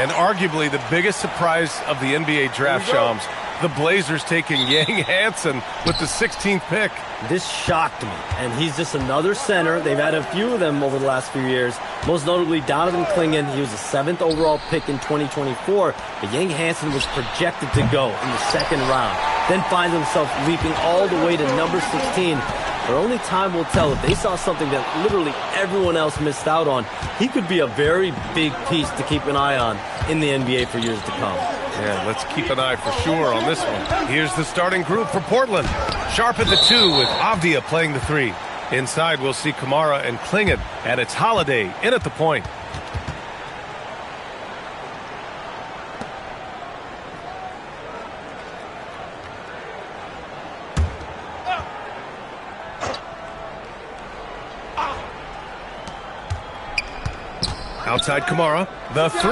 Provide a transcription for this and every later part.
And arguably the biggest surprise of the NBA draft, Shams, the Blazers taking Yang Hansen with the 16th pick. This shocked me, and he's just another center. They've had a few of them over the last few years, most notably Donovan Clingan. He was the 7th overall pick in 2024, but Yang Hansen was projected to go in the 2nd round, then finds himself leaping all the way to number 16. But only time will tell. If they saw something that literally everyone else missed out on, he could be a very big piece to keep an eye on in the NBA for years to come. Yeah, let's keep an eye for sure on this one. Here's the starting group for Portland. Sharp at the 2 with Avdia playing the 3. Inside, we'll see Kamara and Clingan, and it's Holiday in at the point. Outside Kamara, the 3.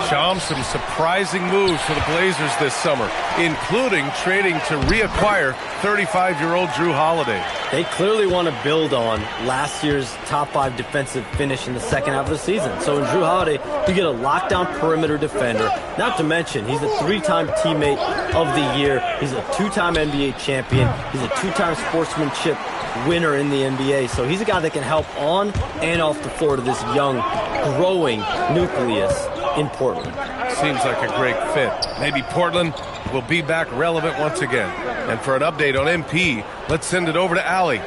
Shams, some surprising moves for the Blazers this summer, including trading to reacquire 35-year-old Drew Holiday. They clearly want to build on last year's top 5 defensive finish in the second half of the season. So in Drew Holiday, you get a lockdown perimeter defender. Not to mention, he's a 3-time teammate of the year. He's a 2-time NBA champion. He's a 2-time sportsmanship winner in the NBA. So he's a guy that can help on and off the floor to this young, growing nucleus in Portland. Seems like a great fit. Maybe Portland will be back relevant once again. And for an update on MP, let's send it over to Allie.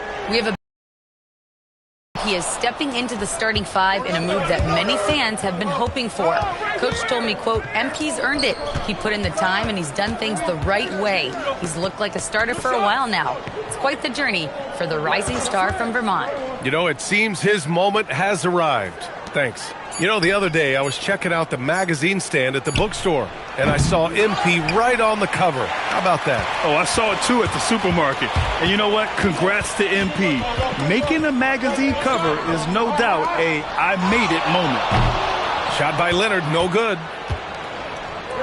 He is stepping into the starting 5 in a move that many fans have been hoping for. Coach told me, quote, MP's earned it. He put in the time and he's done things the right way. He's looked like a starter for a while now. It's quite the journey for the rising star from Vermont. You know, it seems his moment has arrived. Thanks. You know, the other day I was checking out the magazine stand at the bookstore, and I saw MP right on the cover. How about that? Oh, I saw it too at the supermarket. And you know what? Congrats to MP. Making a magazine cover is no doubt a I made it moment. Shot by Leonard, no good.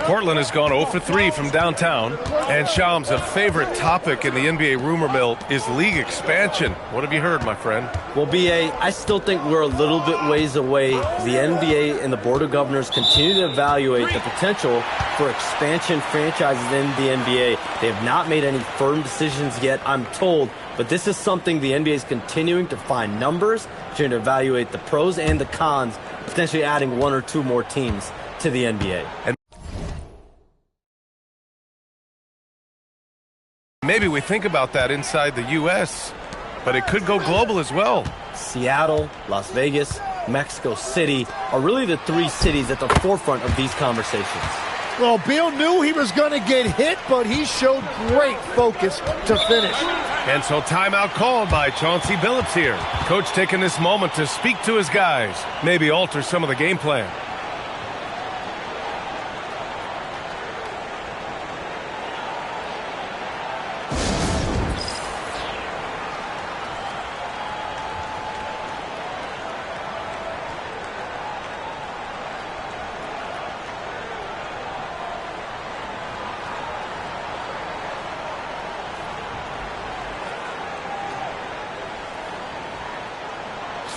Portland has gone 0 for 3 from downtown. And Shams, a favorite topic in the NBA rumor mill is league expansion. What have you heard, my friend? Well, BA, I still think we're a little bit ways away. The NBA and the Board of Governors continue to evaluate the potential for expansion franchises in the NBA. They have not made any firm decisions yet, I'm told. But this is something the NBA is continuing to find numbers, trying to evaluate the pros and the cons, potentially adding 1 or 2 more teams to the NBA. And maybe we think about that inside the U.S., but it could go global as well. Seattle, Las Vegas, Mexico City are really the 3 cities at the forefront of these conversations. Well, Beal knew he was going to get hit, but he showed great focus to finish. And so timeout called by Chauncey Billups here. Coach taking this moment to speak to his guys, maybe alter some of the game plan.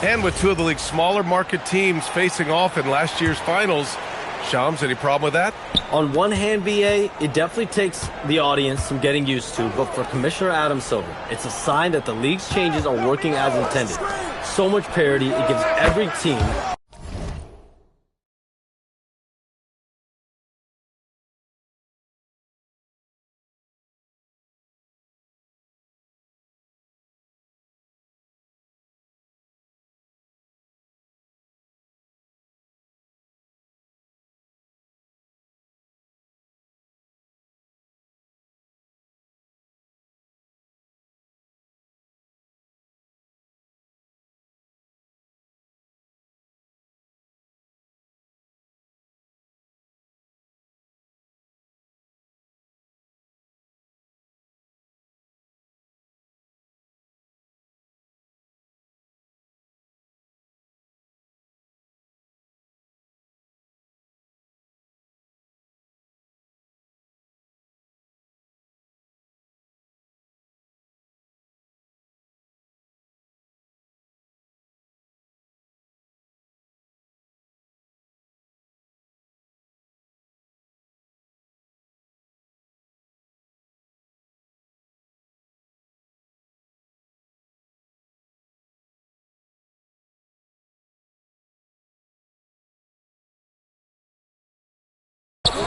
And with 2 of the league's smaller market teams facing off in last year's finals, Shams, any problem with that? On one hand, BA, it definitely takes the audience some getting used to, but for Commissioner Adam Silver, it's a sign that the league's changes are working as intended. So much parity, it gives every team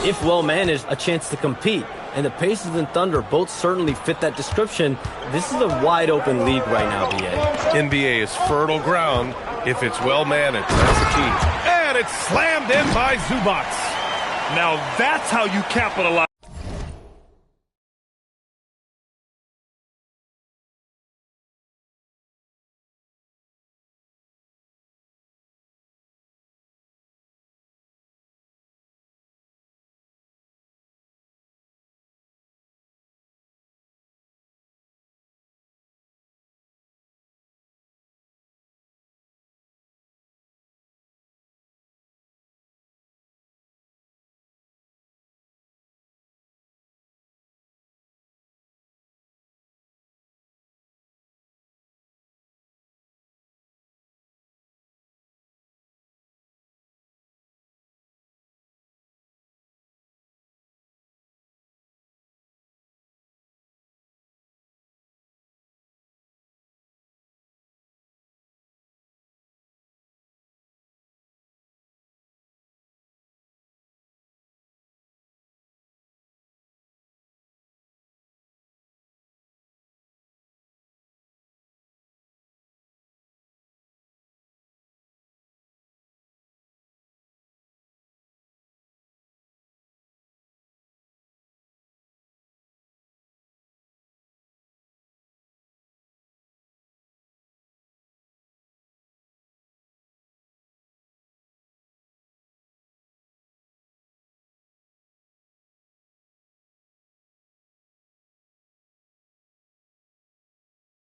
if well managed, a chance to compete. And the Pacers and Thunder both certainly fit that description. This is a wide open league right now, BA. NBA is fertile ground if it's well managed. That's the key. And it's slammed in by Zubac. Now that's how you capitalize.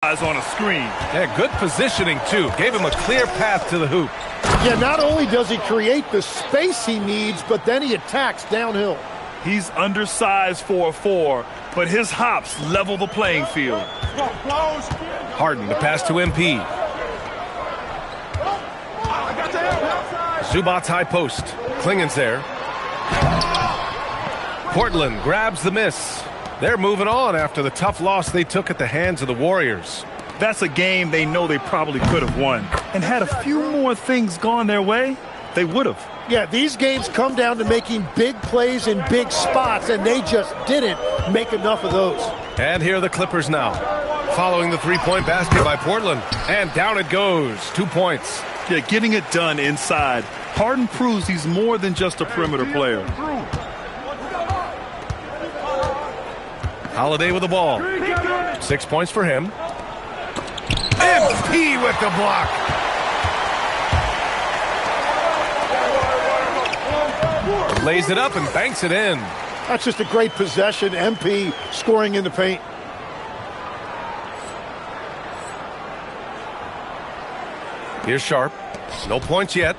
On a screen. Yeah, good positioning, too. Gave him a clear path to the hoop. Yeah, not only does he create the space he needs, but then he attacks downhill. He's undersized for a 4, but his hops level the playing field. Harden, the pass to MP. Zubac's high post. Klingen's there. Portland grabs the miss. They're moving on after the tough loss they took at the hands of the Warriors. That's a game they know they probably could have won. And had a few more things gone their way, they would have. Yeah, these games come down to making big plays in big spots, and they just didn't make enough of those. And here are the Clippers now. Following the three-point basket by Portland. And down it goes. 2 points. Yeah, getting it done inside. Harden proves he's more than just a perimeter player. Holiday with the ball. 6 points for him. MP with the block. Lays it up and banks it in. That's just a great possession. MP scoring in the paint. Here's Sharp. No points yet.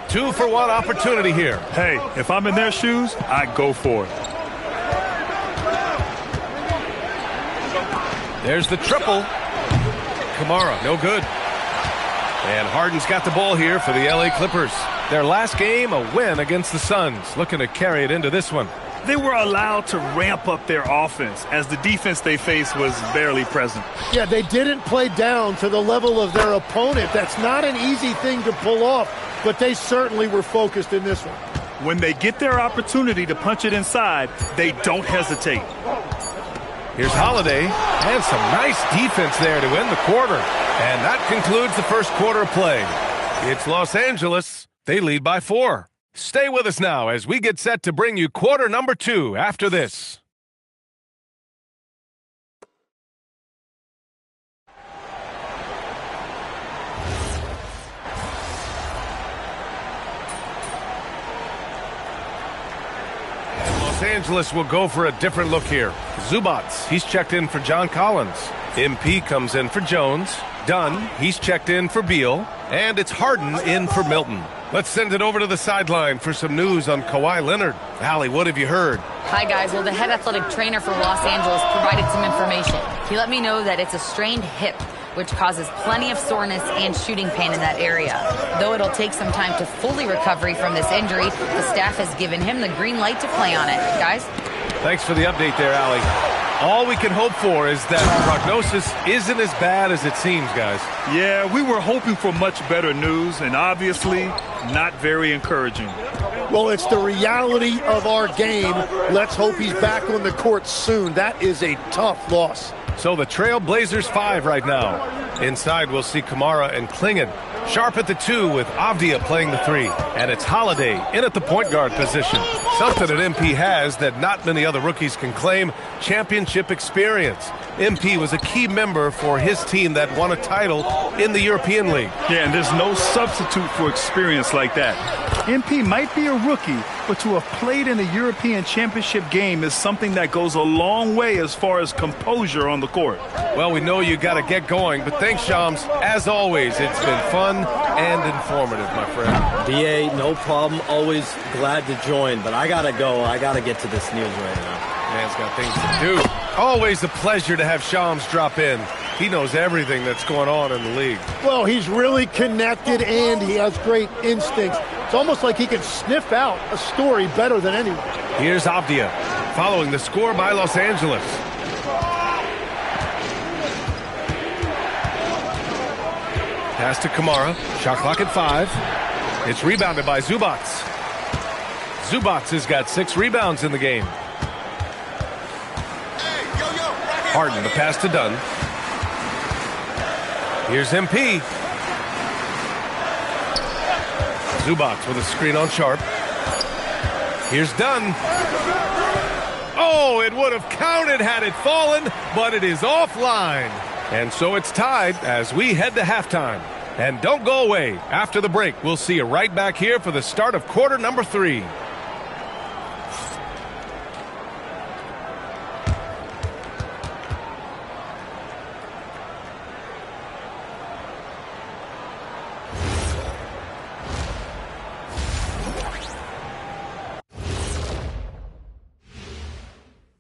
2-for-1 opportunity here. Hey, if I'm in their shoes, I go for it. There's the triple. Kamara, no good. And Harden's got the ball here for the LA Clippers. Their last game, a win against the Suns. Looking to carry it into this one. They were allowed to ramp up their offense as the defense they faced was barely present. Yeah, they didn't play down to the level of their opponent. That's not an easy thing to pull off, but they certainly were focused in this one. When they get their opportunity to punch it inside, they don't hesitate. Here's Holiday, and some nice defense there to end the quarter. And that concludes the first quarter of play. It's Los Angeles. They lead by 4. Stay with us now as we get set to bring you quarter number 2 after this. Los Angeles will go for a different look here. Zubac, he's checked in for John Collins. MP comes in for Jones. Dunn, he's checked in for Beal. And it's Harden in for Milton. Let's send it over to the sideline for some news on Kawhi Leonard. Allie, what have you heard? Hi, guys. Well, the head athletic trainer for Los Angeles provided some information. He let me know that it's a strained hip, which causes plenty of soreness and shooting pain in that area. Though it'll take some time to fully recover from this injury, the staff has given him the green light to play on it. Guys? Thanks for the update there, Allie. All we can hope for is that the prognosis isn't as bad as it seems, guys. Yeah, we were hoping for much better news, and obviously not very encouraging. Well, it's the reality of our game. Let's hope he's back on the court soon. That is a tough loss. So the Trail Blazers 5 right now. Inside, we'll see Kamara and Klingon. Sharp at the 2 with Avdia playing the 3. And it's Holiday in at the point guard position. Something that MP has that not many other rookies can claim: championship experience. MP was a key member for his team that won a title in the European League. Yeah, and there's no substitute for experience like that. MP might be a rookie, but to have played in a European Championship game is something that goes a long way as far as composure on the court. Well, we know you got to get going, but thanks, Shams. As always, it's been fun and informative, my friend. DA, no problem. Always glad to join, but I got to go. I got to get to this news right now. Man's got things to do. Always a pleasure to have Shams drop in. He knows everything that's going on in the league. Well, he's really connected and he has great instincts. It's almost like he can sniff out a story better than anyone. Here's Avdia, following the score by Los Angeles. Pass to Kamara. Shot clock at 5. It's rebounded by Zubac. Zubac has got 6 rebounds in the game. Harden, the pass to Dunn. Here's MP. Zubac with a screen on Sharp. Here's Dunn. Oh, it would have counted had it fallen, but it is offline. And so it's tied as we head to halftime. And don't go away. After the break, we'll see you right back here for the start of quarter number 3.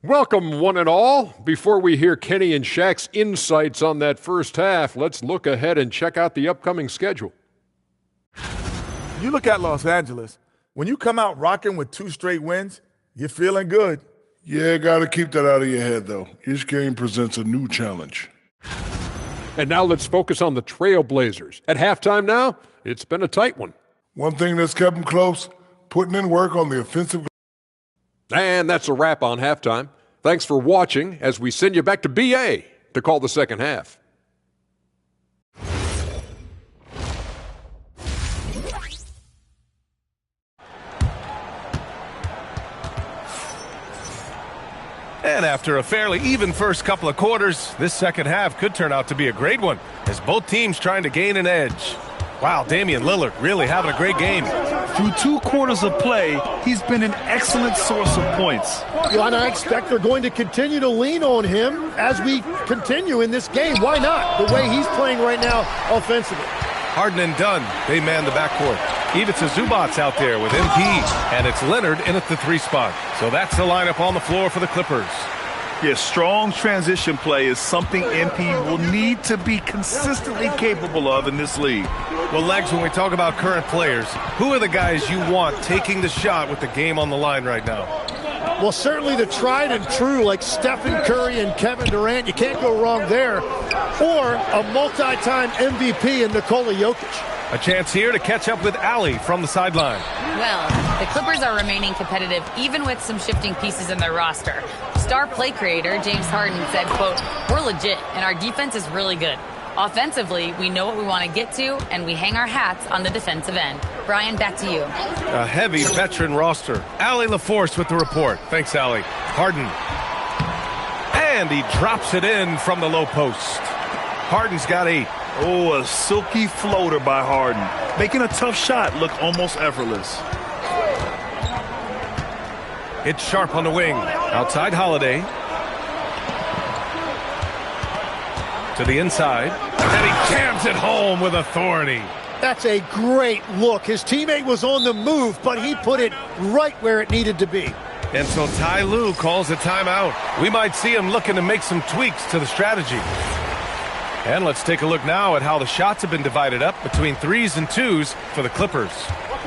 Welcome, one and all. Before we hear Kenny and Shaq's insights on that first half, let's look ahead and check out the upcoming schedule. You look at Los Angeles, when you come out rocking with 2 straight wins, you're feeling good. Yeah, got to keep that out of your head, though. Each game presents a new challenge. And now let's focus on the Trail Blazers. At halftime now, it's been a tight one. One thing that's kept them close, putting in work on the offensive. And that's a wrap on halftime. Thanks for watching as we send you back to BA to call the second half. And after a fairly even first couple of quarters, this second half could turn out to be a great one as both teams trying to gain an edge. Wow, Damian Lillard really having a great game. Through 2 quarters of play, he's been an excellent source of points. And I expect they're going to continue to lean on him as we continue in this game. Why not? The way he's playing right now offensively. Harden and Dunn, they man the backcourt. Ivica Zubac out there with MP, and it's Leonard in at the 3 spot. So that's the lineup on the floor for the Clippers. Yeah, strong transition play is something MP will need to be consistently capable of in this league. Well, Legs, when we talk about current players, who are the guys you want taking the shot with the game on the line right now? Well, certainly the tried and true like Stephen Curry and Kevin Durant. You can't go wrong there. Or a multi-time MVP in Nikola Jokic. A chance here to catch up with Allie from the sideline. Well, the Clippers are remaining competitive even with some shifting pieces in their roster. Star play creator James Harden said, quote, "We're legit and our defense is really good. Offensively, we know what we want to get to, and we hang our hats on the defensive end." Brian, back to you. A heavy veteran roster. Allie LaForce with the report. Thanks, Allie. Harden. And he drops it in from the low post. Harden's got 8. Oh, a silky floater by Harden, making a tough shot look almost effortless. It's Sharp on the wing. Outside Holiday. To the inside. And he jams it home with authority. That's a great look. His teammate was on the move, but he put it right where it needed to be. And so Ty Lue calls a timeout. We might see him looking to make some tweaks to the strategy. And let's take a look now at how the shots have been divided up between 3s and 2s for the Clippers.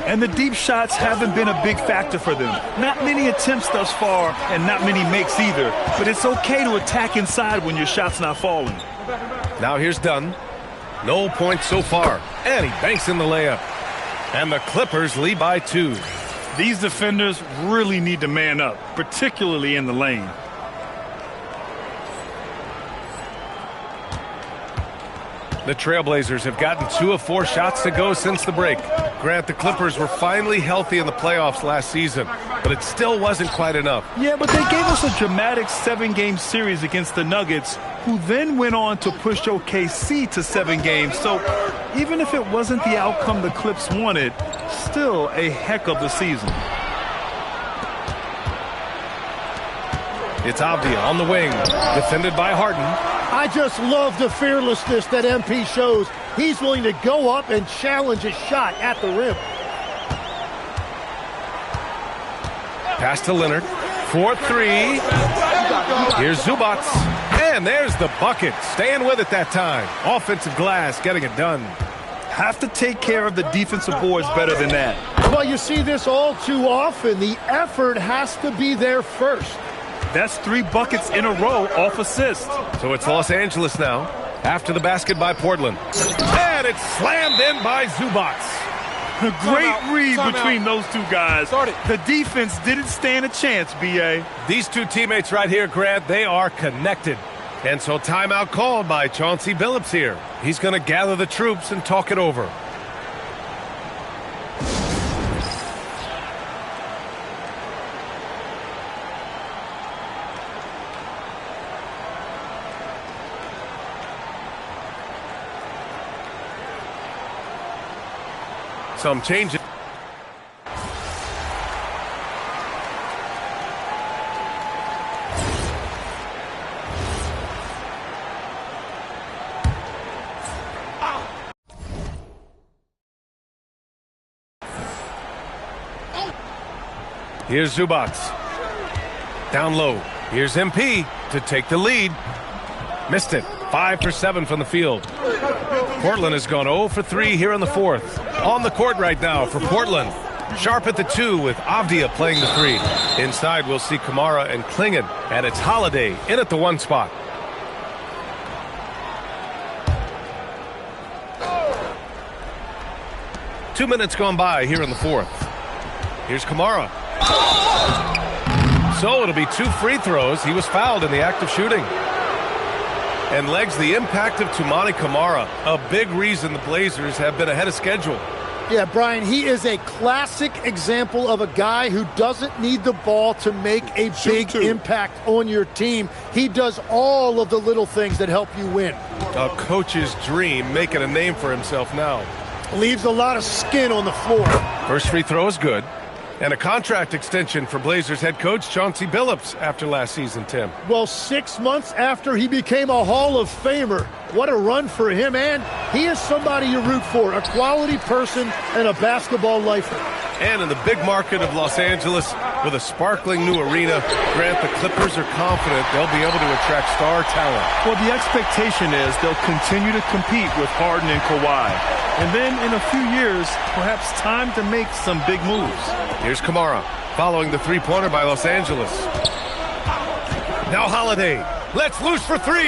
And the deep shots haven't been a big factor for them. Not many attempts thus far, and not many makes either. But it's okay to attack inside when your shot's not falling. Now here's Dunn. No points so far. And he banks in the layup. And the Clippers lead by 2. These defenders really need to man up, particularly in the lane. The Trailblazers have gotten 2 of 4 shots to go since the break. Grant, the Clippers were finally healthy in the playoffs last season, but it still wasn't quite enough. Yeah, but they gave us a dramatic 7-game series against the Nuggets, who then went on to push OKC to 7 games. So even if it wasn't the outcome the Clips wanted, still a heck of a season. It's Avdia on the wing, defended by Harden. I just love the fearlessness that MP shows. He's willing to go up and challenge a shot at the rim. Pass to Leonard. 4-3. Here's Zubac. And there's the bucket. Staying with it that time. Offensive glass, getting it done. Have to take care of the defensive boards better than that. Well, you see this all too often. The effort has to be there first. That's 3 buckets in a row off assist. So it's Los Angeles now, after the basket by Portland. And it's slammed in by Zubac. A great read between those 2 guys. The defense didn't stand a chance, B.A. These 2 teammates right here, Grant, they are connected. And so timeout called by Chauncey Billups here. He's going to gather the troops and talk it over. Some changes. Here's Zubac. Down low. Here's MP to take the lead. Missed it. 5 for 7 from the field. Portland has gone 0 for 3 here in the 4th. On the court right now for Portland. Sharp at the 2 with Avdia playing the 3. Inside we'll see Kamara and Klingon. And it's Holiday in at the 1 spot. Two minutes gone by here in the 4th. Here's Kamara. So it'll be 2 free throws. He was fouled in the act of shooting. And legs the impact of Toumani Kamara, a big reason the Blazers have been ahead of schedule. Yeah, Brian, he is a classic example of a guy who doesn't need the ball to make a big impact on your team. He does all of the little things that help you win. A coach's dream, making a name for himself now. Leaves a lot of skin on the floor. First free throw is good. And a contract extension for Blazers head coach Chauncey Billups after last season, Tim. Well, 6 months after he became a Hall of Famer. What a run for him, and he is somebody you root for, a quality person and a basketball lifer. And in the big market of Los Angeles, with a sparkling new arena, Grant, the Clippers are confident they'll be able to attract star talent. Well, the expectation is they'll continue to compete with Harden and Kawhi. And then in a few years, perhaps time to make some big moves. Here's Kamara, following the three-pointer by Los Angeles. Now Holiday, lets loose for 3.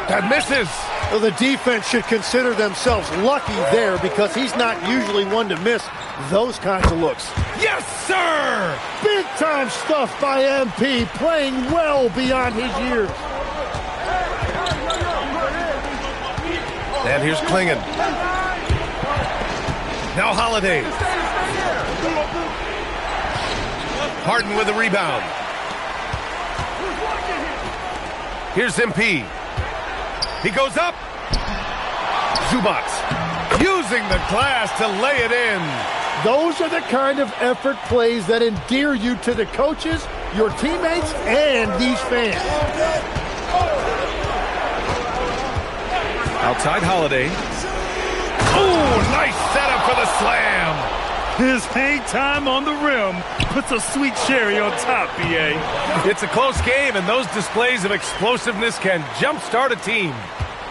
That misses. Well, the defense should consider themselves lucky there because he's not usually one to miss those kinds of looks. Yes, sir! Big-time stuff by MP, playing well beyond his years. And here's Klingon. Now Holiday. Harden with a rebound. Here's MP. He goes up. Zubac using the glass to lay it in. Those are the kind of effort plays that endear you to the coaches, your teammates, and these fans. Outside Holiday. Oh, nice setup for the slam. His hang time on the rim puts a sweet cherry on top, B.A. It's a close game, and those displays of explosiveness can jumpstart a team.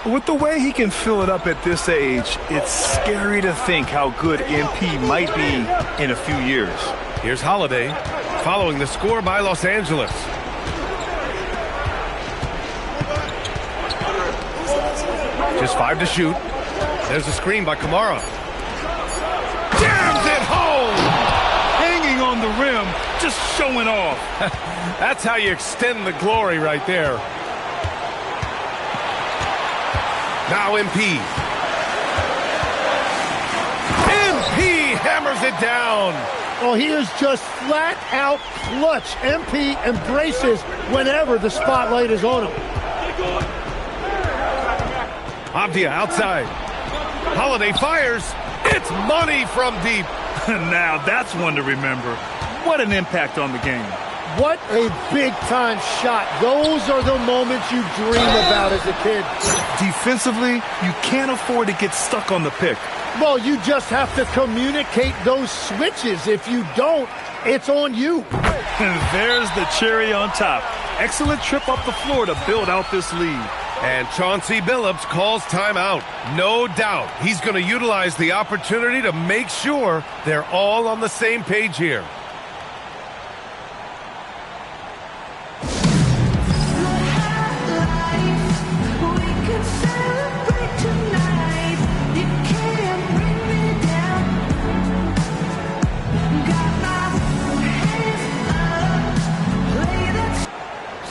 With the way he can fill it up at this age, it's scary to think how good MP might be in a few years. Here's Holiday, following the score by Los Angeles. Just 5 to shoot. There's a screen by Kamara. Jams it home! Hanging on the just showing off. That's how you extend the glory right there. Now MP. MP hammers it down. Oh, he is just flat out clutch. MP embraces whenever the spotlight is on him. Abdia outside. Holiday fires. It's money from deep. Now that's one to remember. What an impact on the game. What a big-time shot. Those are the moments you dream about as a kid. Defensively, you can't afford to get stuck on the pick. Well, you just have to communicate those switches. If you don't, it's on you. And there's the cherry on top. Excellent trip up the floor to build out this lead. And Chauncey Billups calls timeout. No doubt he's going to utilize the opportunity to make sure they're all on the same page here.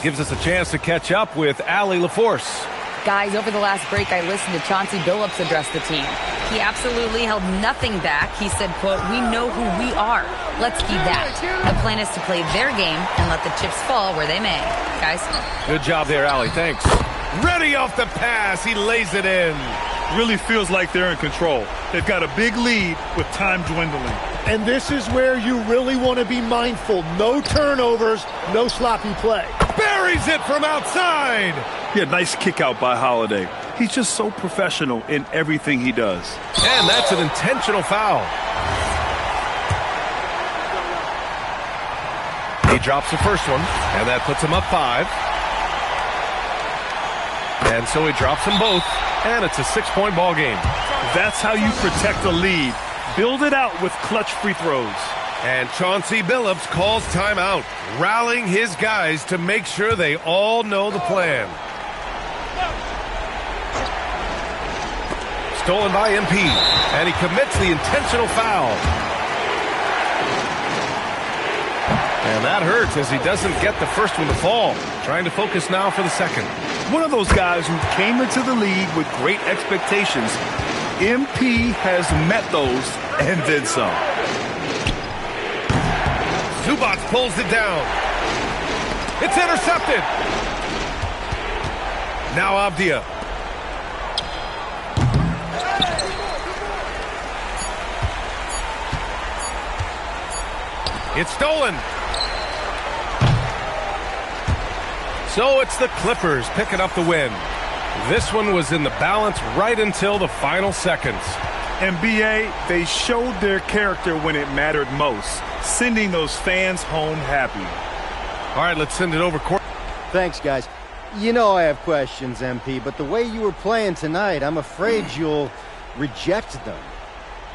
Gives us a chance to catch up with Allie LaForce. Guys, over the last break, I listened to Chauncey Billups address the team. He absolutely held nothing back. He said, quote, "We know who we are. Let's keep that. The plan is to play their game and let the chips fall where they may." Guys. Good job there, Allie. Thanks. Ready off the pass. He lays it in. Really feels like they're in control. They've got a big lead with time dwindling. And this is where you really want to be mindful. No turnovers, no sloppy play. Buries it from outside. Yeah, nice kick out by Holiday. He's just so professional in everything he does. And that's an intentional foul. He drops the first one, and that puts him up 5. And so he drops them both, and it's a 6-point ball game. That's how you protect a lead. Build it out with clutch free throws. And Chauncey Billups calls timeout, rallying his guys to make sure they all know the plan. Stolen by MP, and he commits the intentional foul. And that hurts as he doesn't get the first one to fall. Trying to focus now for the second. One of those guys who came into the league with great expectations. MP has met those and then some. Zubac pulls it down. It's intercepted. Now Abdia. It's stolen. So it's the Clippers picking up the win. This one was in the balance right until the final seconds. NBA, they showed their character when it mattered most, sending those fans home happy. All right, let's send it over court. Thanks, guys. You know I have questions, MP, but the way you were playing tonight, I'm afraid you'll reject them.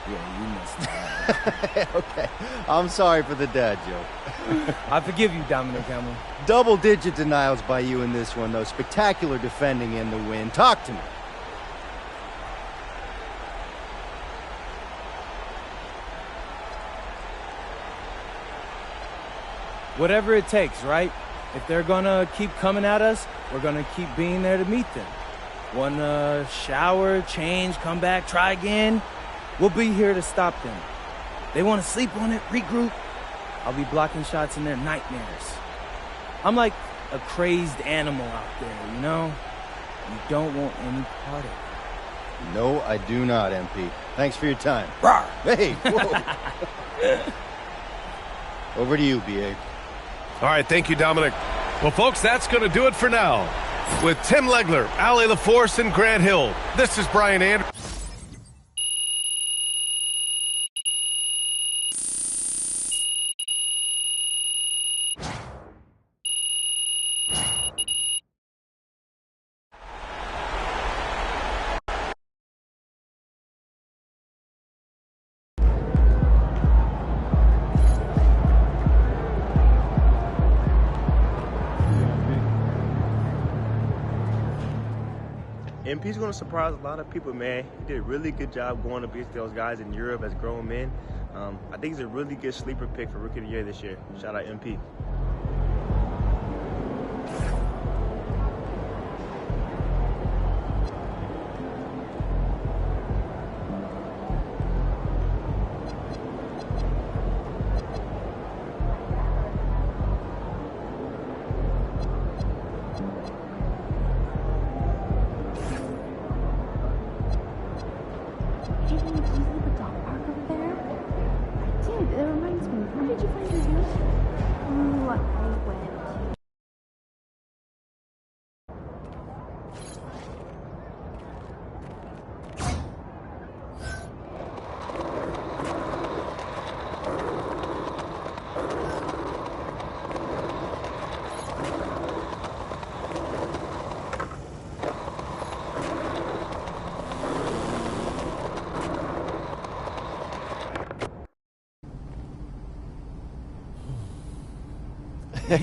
Yeah, you missed that. Okay, I'm sorry for the dad joke. I forgive you, Dominic Hamill. Double-digit denials by you in this one, though. Spectacular defending in the win. Talk to me. Whatever it takes, right? If they're gonna keep coming at us, we're gonna keep being there to meet them. Wanna shower, change, come back, try again? We'll be here to stop them. They want to sleep on it, regroup. I'll be blocking shots in their nightmares. I'm like a crazed animal out there, you know? You don't want any part of it. No, I do not, MP. Thanks for your time. Rawr. Hey, whoa. Over to you, B.A. All right, thank you, Dominic. Well, folks, that's going to do it for now. With Tim Legler, Allie LaForce, and Grant Hill, this is Brian Anderson. MP's going to surprise a lot of people, man. He did a really good job going against those guys in Europe as grown men. I think he's a really good sleeper pick for Rookie of the Year this year. Shout out MP.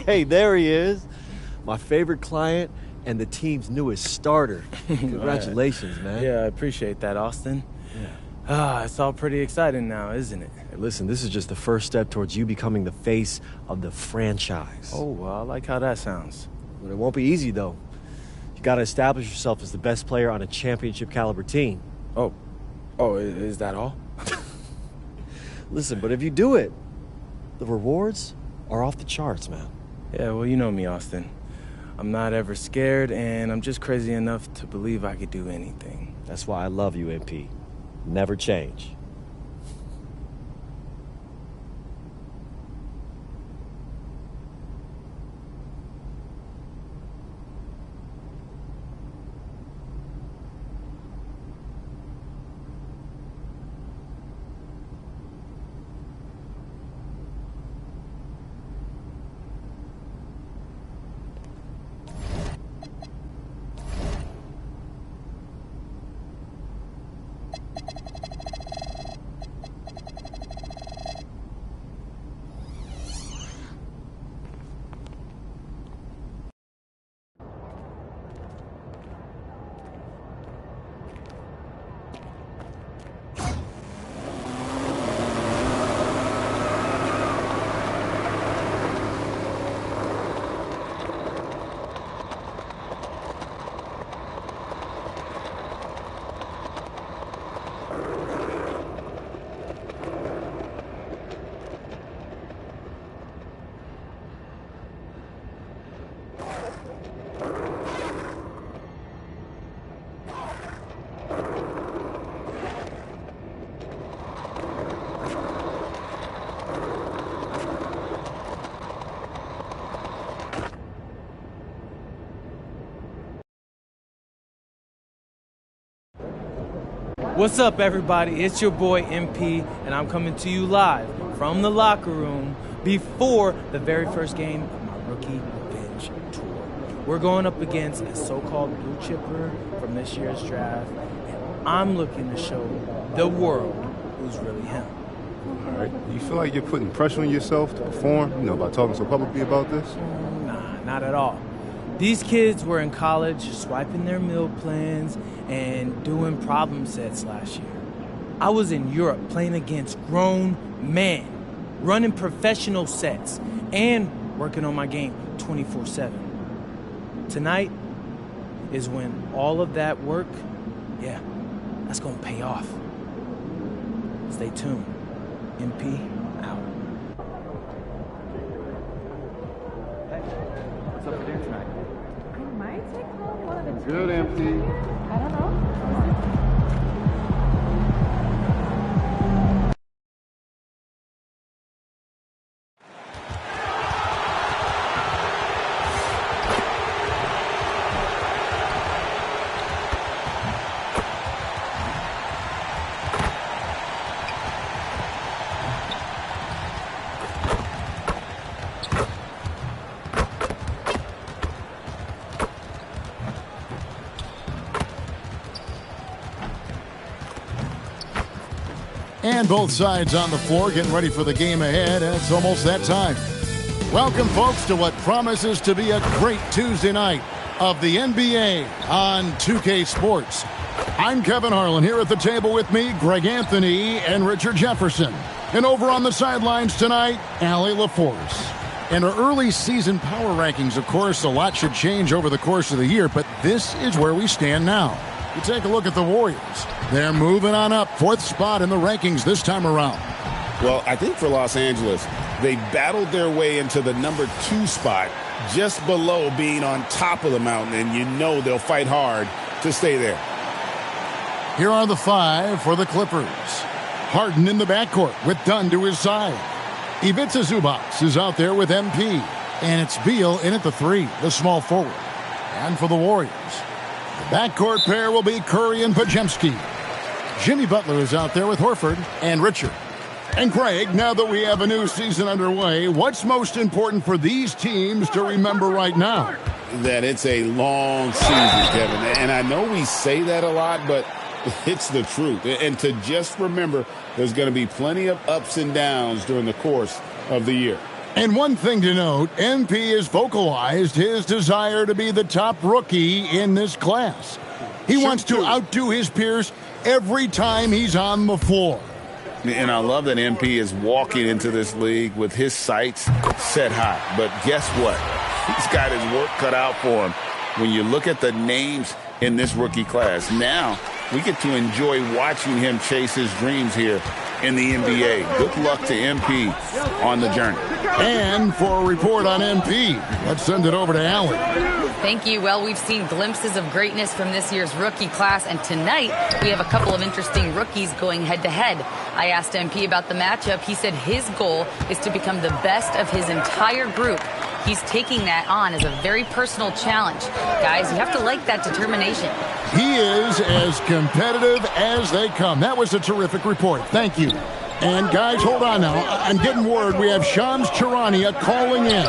Hey, there he is. My favorite client and the team's newest starter. Congratulations, man. Yeah, I appreciate that, Austin. Yeah. It's all pretty exciting now, isn't it? Hey, listen, this is just the first step towards you becoming the face of the franchise. Oh, well, I like how that sounds. But it won't be easy, though. You got to establish yourself as the best player on a championship-caliber team. Oh, is that all? Listen, but if you do it, the rewards are off the charts, man. Yeah, well, you know me, Austin. I'm not ever scared, and I'm just crazy enough to believe I could do anything. That's why I love you, MP. Never change. What's up, everybody? It's your boy MP, and I'm coming to you live from the locker room before the very first game of my rookie revenge tour. We're going up against a so-called blue chipper from this year's draft, and I'm looking to show the world who's really him. All right. You feel like you're putting pressure on yourself to perform, by talking so publicly about this? Nah, not at all. These kids were in college swiping their meal plans and doing problem sets last year. I was in Europe playing against grown men, running professional sets, and working on my game 24/7. Tonight is when all of that work, that's gonna pay off. Stay tuned. MP out. What's up for dinner tonight? I might take home one of the Good, MP. I don't know. And both sides on the floor getting ready for the game ahead, and it's almost that time. Welcome, folks, to what promises to be a great Tuesday night of the NBA on 2K Sports. I'm Kevin Harlan. Here at the table with me, Greg Anthony and Richard Jefferson. And over on the sidelines tonight, Allie LaForce. And our early season power rankings, of course, a lot should change over the course of the year, but this is where we stand now. You take a look at the Warriors. They're moving on up, 4th spot in the rankings this time around. Well, I think for Los Angeles, they battled their way into the number 2 spot, just below being on top of the mountain, and you know they'll fight hard to stay there. Here are the 5 for the Clippers. Harden in the backcourt with Dunn to his side. Ivica Zubac is out there with MP. And it's Beal in at the 3, the small forward. And for the Warriors, the backcourt pair will be Curry and Podziemski. Jimmy Butler is out there with Horford and Richard. And Craig, now that we have a new season underway, what's most important for these teams to remember right now? That it's a long season, Kevin. And I know we say that a lot, but it's the truth. And to just remember, there's going to be plenty of ups and downs during the course of the year. And one thing to note, MP has vocalized his desire to be the top rookie in this class. He wants to outdo his peers every time he's on the floor. And I love that MP is walking into this league with his sights set high. But guess what? He's got his work cut out for him. When you look at the names in this rookie class, now we get to enjoy watching him chase his dreams here in the NBA. Good luck to MP on the journey. And for a report on MP, let's send it over to Allen. Thank you. Well, we've seen glimpses of greatness from this year's rookie class, and tonight we have a couple of interesting rookies going head-to-head. I asked MP about the matchup. He said his goal is to become the best of his entire group. He's taking that on as a very personal challenge. Guys, you have to like that determination. He is as competitive as they come. That was a terrific report. Thank you. And guys, hold on now. I'm getting word we have Shams Charania calling in.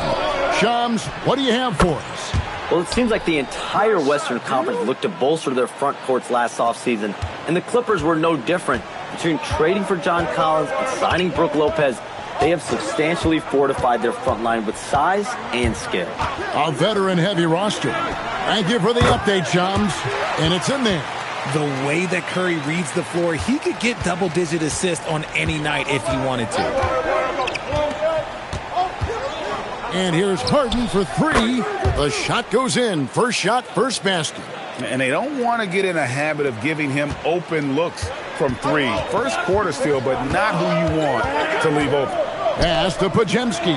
Shams, what do you have for us? Well, it seems like the entire Western Conference looked to bolster their front courts last offseason, and the Clippers were no different. Between trading for John Collins and signing Brook Lopez, they have substantially fortified their front line with size and skill. A veteran-heavy roster. Thank you for the update, Shams. And it's in there. The way that Curry reads the floor, he could get double-digit assists on any night if he wanted to. And here's Harden for 3. The shot goes in. First shot, first basket. And they don't want to get in a habit of giving him open looks from 3. First quarter still, but not who you want to leave open. Pass to Podziemski.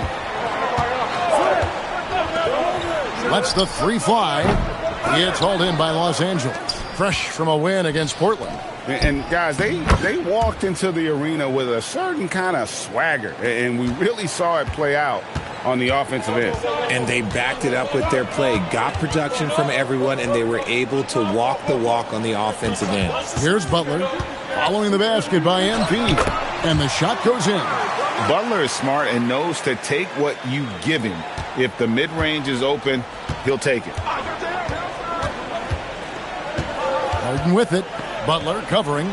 Lets the 3 fly. It's hauled in by Los Angeles. Fresh from a win against Portland. And guys, they walked into the arena with a certain kind of swagger, and we really saw it play out on the offensive end. And they backed it up with their play, got production from everyone, and they were able to walk the walk on the offensive end. Here's Butler, following the basket by MP, and the shot goes in. Butler is smart and knows to take what you give him. If the mid-range is open, he'll take it. Harden with it. Butler covering.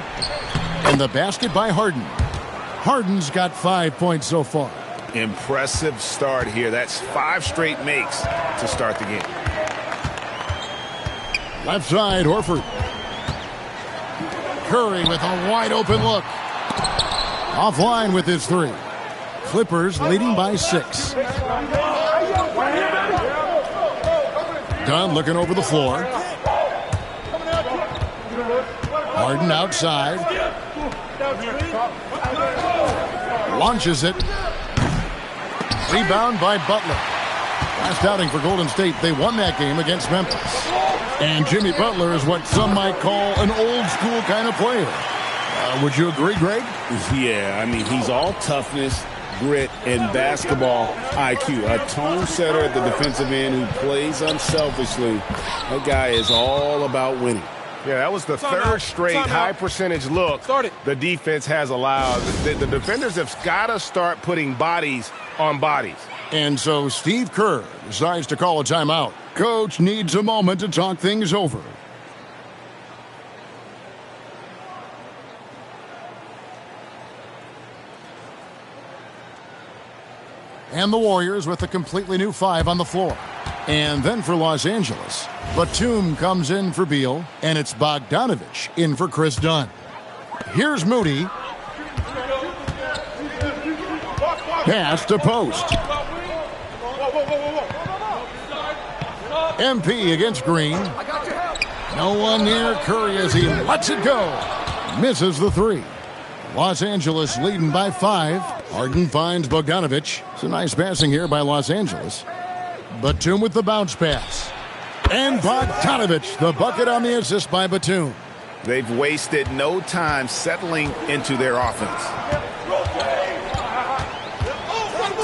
And the basket by Harden. Harden's got 5 points so far. Impressive start here. That's 5 straight makes to start the game. Left side, Horford. Curry with a wide open look. Offline with his 3. Clippers leading by 6. Dunn looking over the floor. Harden outside. Launches it. Rebound by Butler. Last outing for Golden State, they won that game against Memphis. And Jimmy Butler is what some might call an old school kind of player. Would you agree, Greg? Yeah, I mean, he's all toughness, grit, and basketball IQ. A tone setter at the defensive end who plays unselfishly. That guy is all about winning. Yeah, that was the third straight high-percentage look the defense has allowed. The defenders have got to start putting bodies on bodies. And so Steve Kerr decides to call a timeout. Coach needs a moment to talk things over. And the Warriors with a completely new 5 on the floor. And then for Los Angeles, Batum comes in for Beal, and it's Bogdanovich in for Chris Dunn. Here's Moody. pass to Post. MP against Green. No one near Curry as he lets it go. Misses the three. Los Angeles leading by 5. Harden finds Bogdanovic. It's a nice passing here by Los Angeles. Batum with the bounce pass. And Bogdanovic, the bucket on the assist by Batum. They've wasted no time settling into their offense.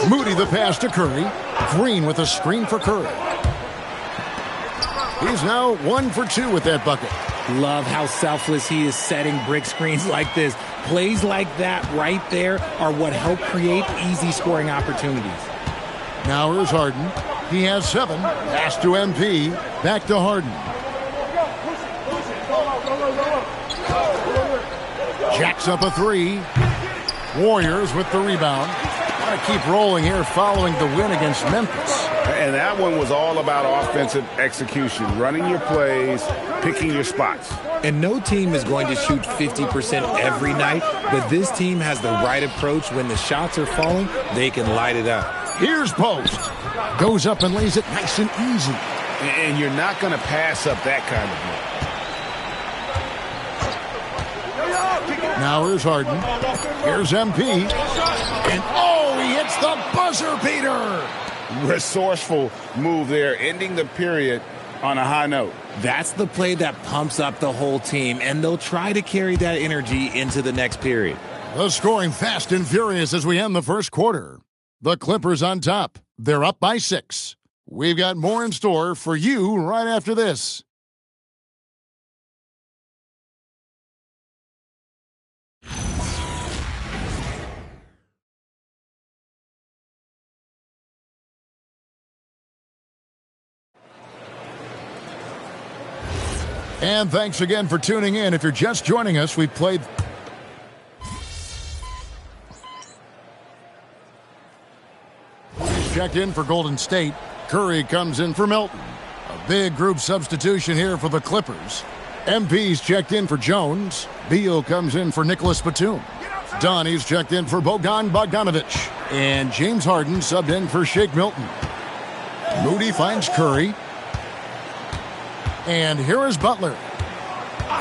Moody the pass to Curry. Green with a screen for Curry. He's now 1 for 2 with that bucket. Love how selfless he is setting brick screens like this. Plays like that right there are what help create easy scoring opportunities. Now here's Harden. He has 7. Pass to MP. Back to Harden. Jacks up a 3. Warriors with the rebound. Want to keep rolling here following the win against Memphis. And that one was all about offensive execution, running your plays, picking your spots. And no team is going to shoot 50% every night, but this team has the right approach. When the shots are falling, they can light it up. Here's Post. Goes up and lays it nice and easy. And you're not going to pass up that kind of look. Now here's Harden. Here's MP. And he hits the buzzer beater. Resourceful move there, ending the period on a high note. That's the play that pumps up the whole team, and they'll try to carry that energy into the next period. The scoring fast and furious as we end the first quarter. The Clippers on top. They're up by 6. We've got more in store for you right after this. And thanks again for tuning in. If you're just joining us, we played... He's checked in for Golden State. Curry comes in for Milton. A big group substitution here for the Clippers. MP's checked in for Jones. Beal comes in for Nicholas Batum. Donnie's checked in for Bogdanovic. And James Harden subbed in for Shake Milton. Moody finds Curry. And here is Butler.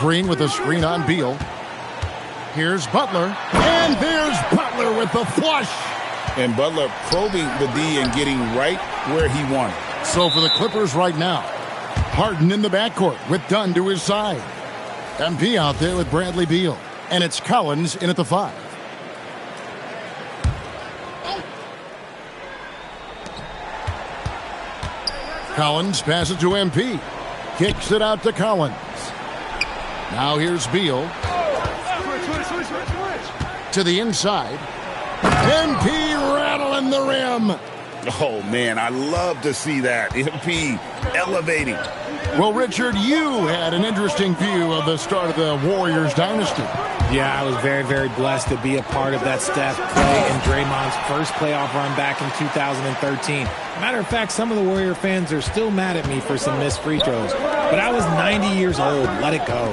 Green with a screen on Beal. Here's Butler. And there's Butler with the flush. And Butler probing the D and getting right where he wanted. So for the Clippers right now, Harden in the backcourt with Dunn to his side. MP out there with Bradley Beal. And it's Collins in at the 5. Collins passes to MP. Kicks it out to Collins. Now here's Beal. To the inside. MP rattling the rim. Oh, man, I love to see that. MP elevating. Well, Richard, you had an interesting view of the start of the Warriors dynasty. Yeah, I was very, very blessed to be a part of that Steph, Clay, and Draymond's first playoff run back in 2013. Matter of fact, some of the Warrior fans are still mad at me for some missed free throws. But I was 90 years old. Let it go.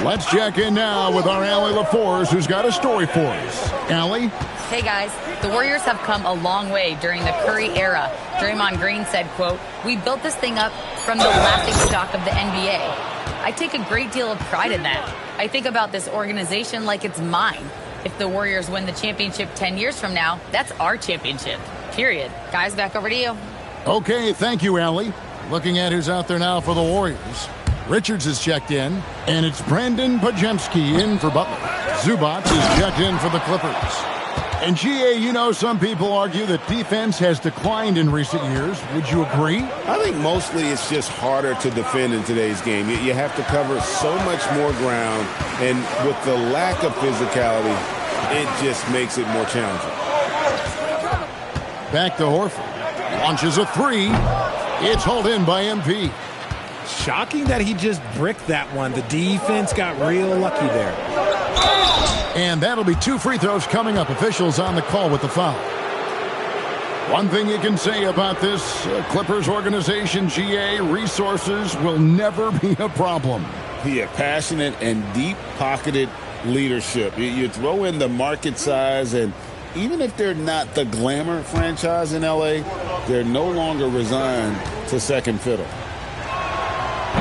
Let's check in now with our Allie LaForce, who's got a story for us. Allie? Hey, guys. The Warriors have come a long way during the Curry era. Draymond Green said, quote, "We built this thing up from the laughing stock of the NBA. I take a great deal of pride in that. I think about this organization like it's mine. If the Warriors win the championship 10 years from now, that's our championship. Period." Guys, back over to you. Okay, thank you, Allie. Looking at who's out there now for the Warriors. Richards is checked in, and it's Brandon Pajemski in for Butler. Zubats is checked in for the Clippers. And GA, you know, some people argue that defense has declined in recent years. Would you agree? I think mostly it's just harder to defend in today's game. You have to cover so much more ground, and with the lack of physicality, it just makes it more challenging. Back to Horford. Launches a 3. It's hauled in by MP. Shocking that he just bricked that one. The defense got real lucky there. And that'll be 2 free throws coming up. Officials on the call with the foul. One thing you can say about this Clippers organization, GA, resources will never be a problem. Yeah, passionate and deep-pocketed leadership. You throw in the market size and even if they're not the glamour franchise in LA, they're no longer resigned to second fiddle.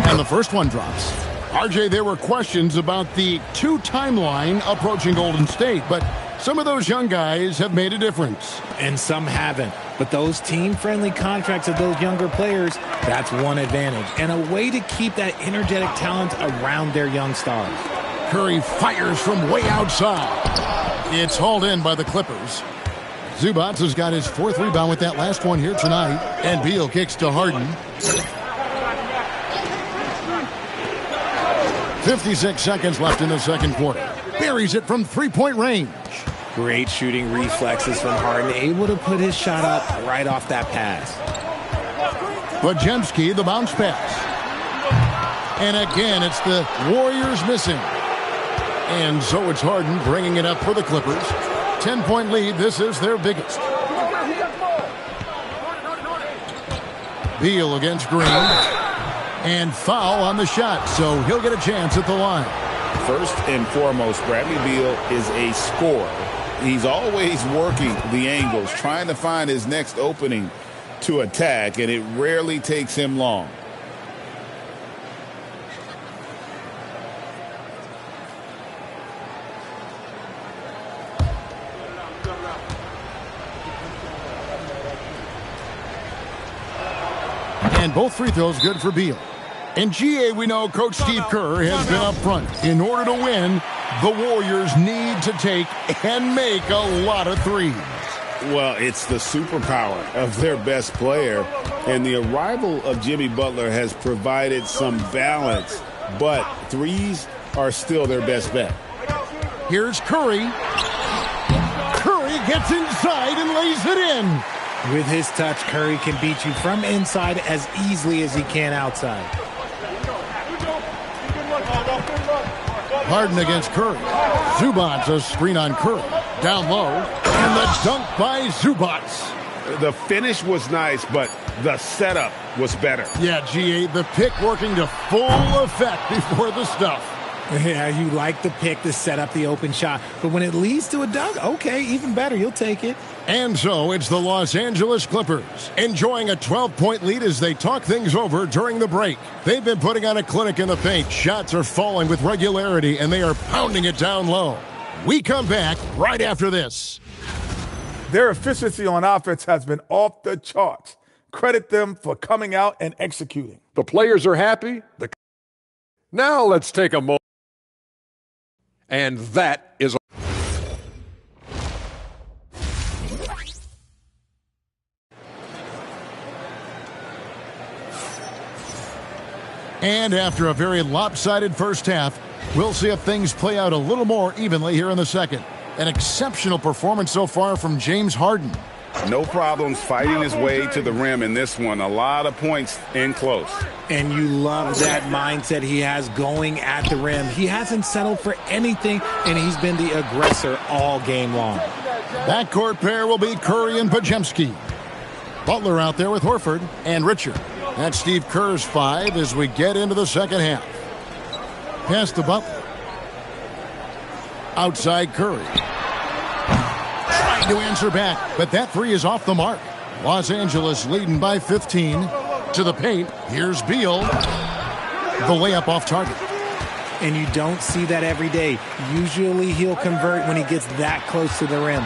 And the first one drops. RJ, there were questions about the 2 timeline approaching Golden State, but some of those young guys have made a difference. And some haven't. But those team-friendly contracts of those younger players, that's one advantage. And a way to keep that energetic talent around their young stars. Curry fires from way outside. It's hauled in by the Clippers. Zubac has got his 4th rebound with that last one here tonight. And Beal kicks to Harden. 56 seconds left in the second quarter. Buries it from 3-point range. Great shooting reflexes from Harden, able to put his shot up right off that pass. Podziemski, the bounce pass. And again, it's the Warriors missing. And so it's Harden bringing it up for the Clippers. 10-point lead. This is their biggest. Beal against Green. And foul on the shot, so he'll get a chance at the line. First and foremost, Bradley Beal is a scorer. He's always working the angles, trying to find his next opening to attack, and it rarely takes him long. And both free throws good for Beal. In GA, we know Coach Steve Kerr has been up front. In order to win, the Warriors need to take and make a lot of threes. Well, it's the superpower of their best player, and the arrival of Jimmy Butler has provided some balance, but threes are still their best bet. Here's Curry. Curry gets inside and lays it in. With his touch, Curry can beat you from inside as easily as he can outside. Harden against Curry. Zubac, a screen on Curry. Down low. And the dunk by Zubac. The finish was nice, but the setup was better. Yeah, GA, the pick working to full effect before the stuff. Yeah, you like the pick to set up the open shot. But when it leads to a dunk, okay, even better. You'll take it. And so it's the Los Angeles Clippers enjoying a 12-point lead as they talk things over during the break. They've been putting on a clinic in the paint. Shots are falling with regularity, and they are pounding it down low. We come back right after this. Their efficiency on offense has been off the charts. Credit them for coming out and executing. The players are happy. Now let's take a moment. And that is And after a very lopsided first half, we'll see if things play out a little more evenly here in the second. An exceptional performance so far from James Harden. No problems fighting his way to the rim in this one. A lot of points in close. And you love that mindset he has going at the rim. He hasn't settled for anything, and he's been the aggressor all game long. Backcourt pair will be Curry and Podziemski. Butler out there with Horford and Richard. That's Steve Kerr's 5 as we get into the second half. Pass to Butler. Outside Curry. Trying to answer back, but that three is off the mark. Los Angeles leading by 15. To the paint. Here's Beal. The layup off target. And you don't see that every day. Usually he'll convert when he gets that close to the rim.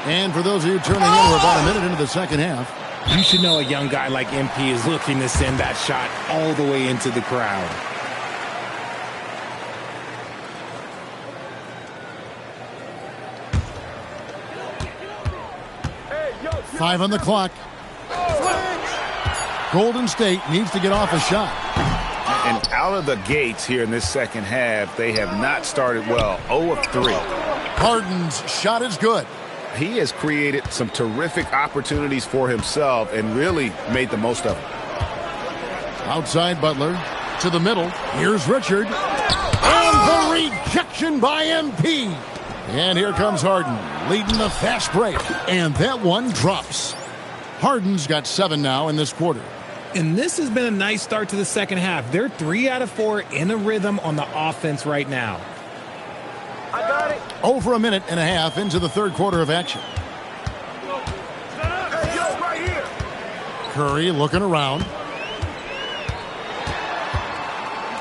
And for those of you turning in, we're about a minute into the second half. You should know a young guy like MP is looking to send that shot all the way into the crowd. Five on the clock. Golden State needs to get off a shot. And out of the gates here in this second half, they have not started well. 0 of 3. Harden's shot is good. He has created some terrific opportunities for himself and really made the most of them. Outside Butler to the middle. Here's Richard. And the rejection by MP. And here comes Harden, leading the fast break. And that one drops. Harden's got 7 now in this quarter. And this has been a nice start to the second half. They're 3 out of 4 in a rhythm on the offense right now. Over a minute and a half into the third quarter of action. Curry looking around.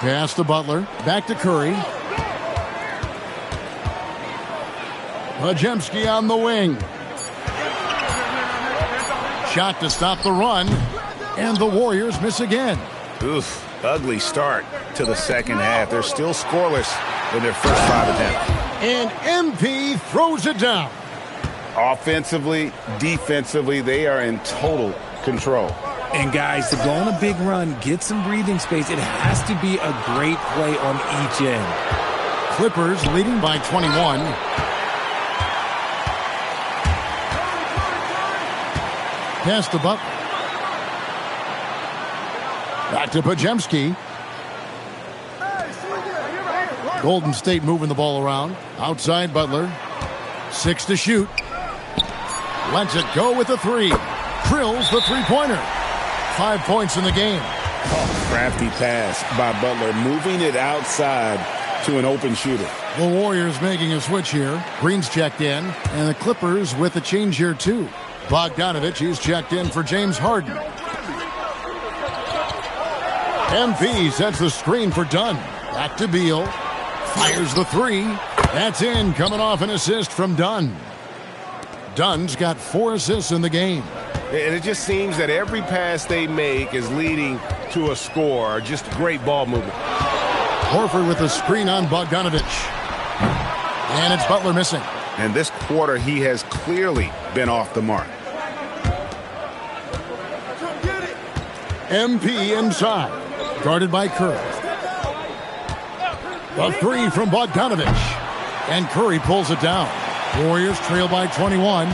Pass to Butler. Back to Curry. Podziemski on the wing. Shot to stop the run. And the Warriors miss again. Oof, ugly start to the second half. They're still scoreless in their first 5 attempts. And MP throws it down. Offensively, defensively, they are in total control. And guys, to go on a big run, get some breathing space, it has to be a great play on each end. Clippers leading by 21. Pass to Butler. Back to Podziemski. Golden State moving the ball around. Outside Butler. 6 to shoot. Lets it go with the 3. Drills the three-pointer. 5 points in the game. Oh, crafty pass by Butler, moving it outside to an open shooter. The Warriors making a switch here. Green's checked in, and the Clippers with a change here too. Bogdanovich, he's checked in for James Harden. MP sets the screen for Dunn. Back to Beal. Fires the 3. That's in, coming off an assist from Dunn. Dunn's got 4 assists in the game. And it just seems that every pass they make is leading to a score. Just great ball movement. Horford with a screen on Bogdanovich. And it's Butler missing. And this quarter, he has clearly been off the mark. MP inside. Guarded by Curry. The 3 from Bogdanovich. And Curry pulls it down. Warriors trail by 21.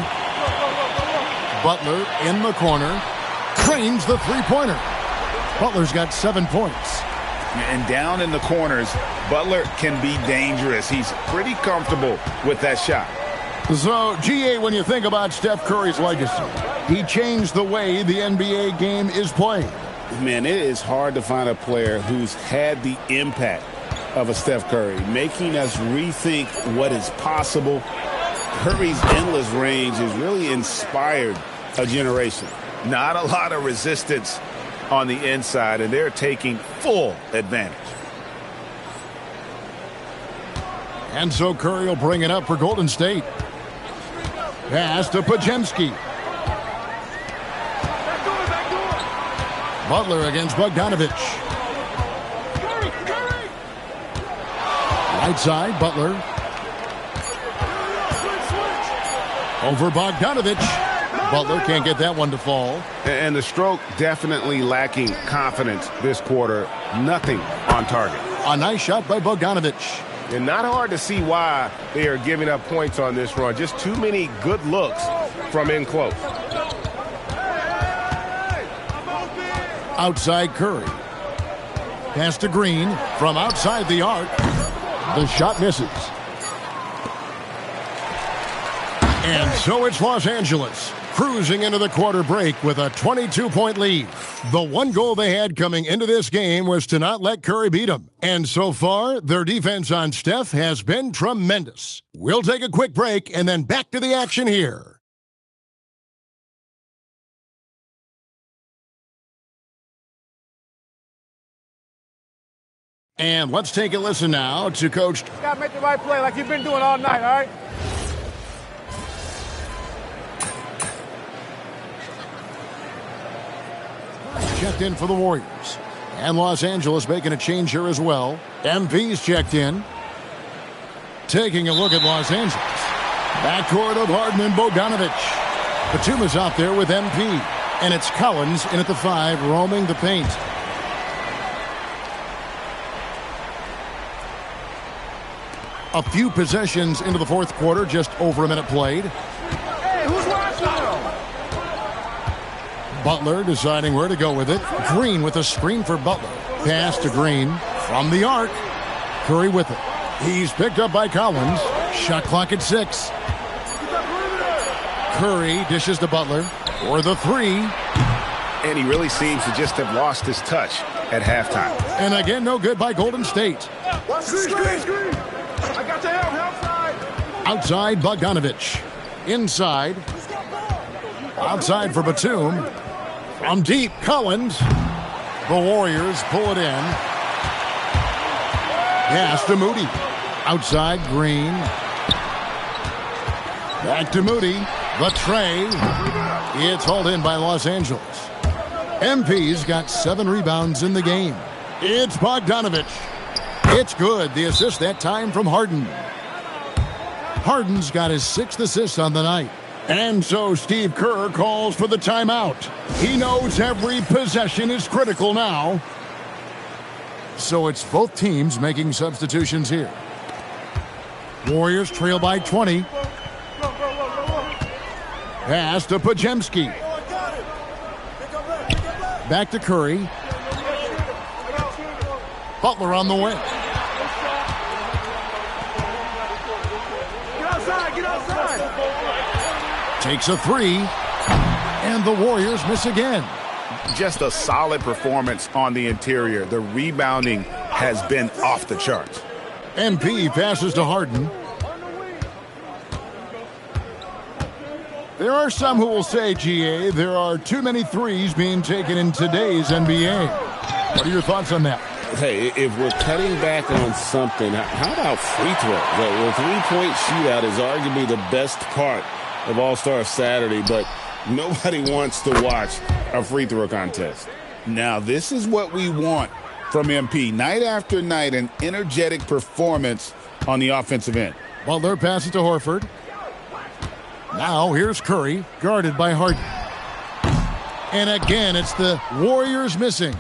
Butler in the corner. Trains the three-pointer. Butler's got 7 points. And down in the corners, Butler can be dangerous. He's pretty comfortable with that shot. So, GA, when you think about Steph Curry's legacy, he changed the way the NBA game is played. Man, it is hard to find a player who's had the impact of a Steph Curry, making us rethink what is possible. Curry's endless range has really inspired a generation. Not a lot of resistance on the inside, and they're taking full advantage. And so Curry will bring it up for Golden State. Pass to Podziemski. Butler against Bogdanovich. Right side, Butler. Over Bogdanovich. Butler can't get that one to fall. And the stroke definitely lacking confidence this quarter. Nothing on target. A nice shot by Bogdanovich. And not hard to see why they are giving up points on this run. Just too many good looks from in close. Outside Curry. Pass to Green from outside the arc. The shot misses. And so it's Los Angeles, cruising into the quarter break with a 22-point lead. The one goal they had coming into this game was to not let Curry beat them. And so far, their defense on Steph has been tremendous. We'll take a quick break and then back to the action here. And let's take a listen now to Coach. You gotta make the right play like you've been doing all night, all right? Checked in for the Warriors. And Los Angeles making a change here as well. MP's checked in. Taking a look at Los Angeles. Backcourt of Harden and Bogdanovich. Batum's out there with MP. And it's Collins in at the 5, roaming the paint. A few possessions into the fourth quarter, just over a minute played. Hey, who's watching them? Butler deciding where to go with it. Green with a screen for Butler. Pass to Green from the arc. Curry with it. He's picked up by Collins. Shot clock at 6. Curry dishes to Butler for the 3. And he really seems to just have lost his touch at halftime. And again, no good by Golden State. Watch the screen. I got your help side. Outside, Bogdanovich. Inside. Outside for Batum. From deep, Collins. The Warriors pull it in. Pass to Moody. Outside, Green. Back to Moody. The tray. It's hauled in by Los Angeles. MP's got 7 rebounds in the game. It's Bogdanovich. It's good. The assist that time from Harden. Harden's got his 6th assist on the night. And so Steve Kerr calls for the timeout. He knows every possession is critical now. So it's both teams making substitutions here. Warriors trail by 20. Pass to Podziemski. Back to Curry. Butler on the wing. Get outside. Takes a 3. And the Warriors miss again. Just a solid performance on the interior. The rebounding has been off the charts. MP passes to Harden. There are some who will say, GA, there are too many threes being taken in today's NBA. What are your thoughts on that? Hey, if we're cutting back on something, how about free throws? The three-point shootout is arguably the best part of All-Star Saturday, but nobody wants to watch a free throw contest. Now, this is what we want from MP. Night after night, an energetic performance on the offensive end. Butler passes to Horford. Now here's Curry, guarded by Harden. And again, it's the Warriors missing.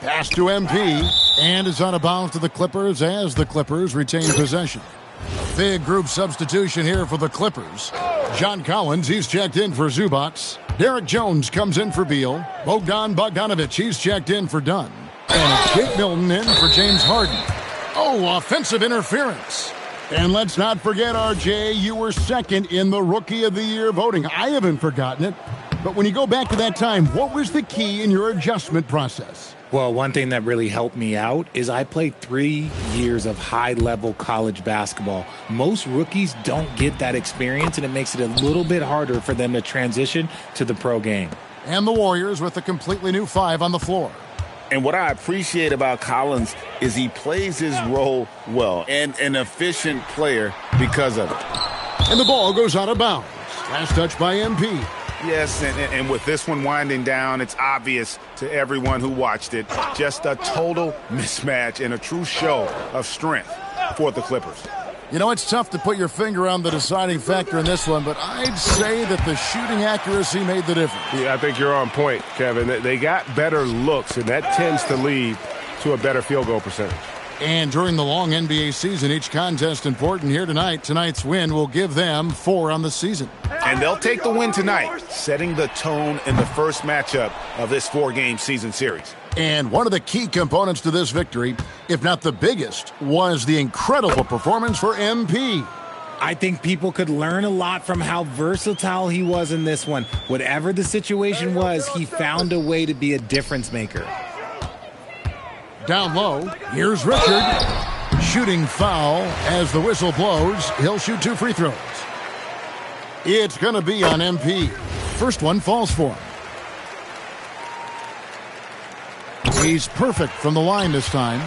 Pass to MP, and is out of bounds to the Clippers as the Clippers retain possession. Big group substitution here for the Clippers. John Collins, he's checked in for Zubac. Derek Jones comes in for Beal. Bogdanovich, he's checked in for Dunn. And Jake Milton in for James Harden. Oh, offensive interference. And let's not forget, RJ, you were second in the Rookie of the Year voting. I haven't forgotten it. But when you go back to that time, what was the key in your adjustment process? Well, one thing that really helped me out is I played 3 years of high-level college basketball. Most rookies don't get that experience, and it makes it a little bit harder for them to transition to the pro game. And the Warriors with a completely new 5 on the floor. And what I appreciate about Collins is he plays his role well and an efficient player because of it. And the ball goes out of bounds. Last touch by MP. Yes, and with this one winding down, it's obvious to everyone who watched it. Just a total mismatch and a true show of strength for the Clippers. You know, it's tough to put your finger on the deciding factor in this one, but I'd say that the shooting accuracy made the difference. Yeah, I think you're on point, Kevin. They got better looks, and that tends to lead to a better field goal percentage. And during the long NBA season, each contest important here tonight. Tonight's win will give them 4 on the season. And they'll take the win tonight, setting the tone in the first matchup of this 4-game season series. And one of the key components to this victory, if not the biggest, was the incredible performance for MP. I think people could learn a lot from how versatile he was in this one. Whatever the situation was, he found a way to be a difference maker. Down low, here's Richard. Shooting foul as the whistle blows. He'll shoot 2 free throws. It's going to be on MP. First one falls for him. He's perfect from the line this time.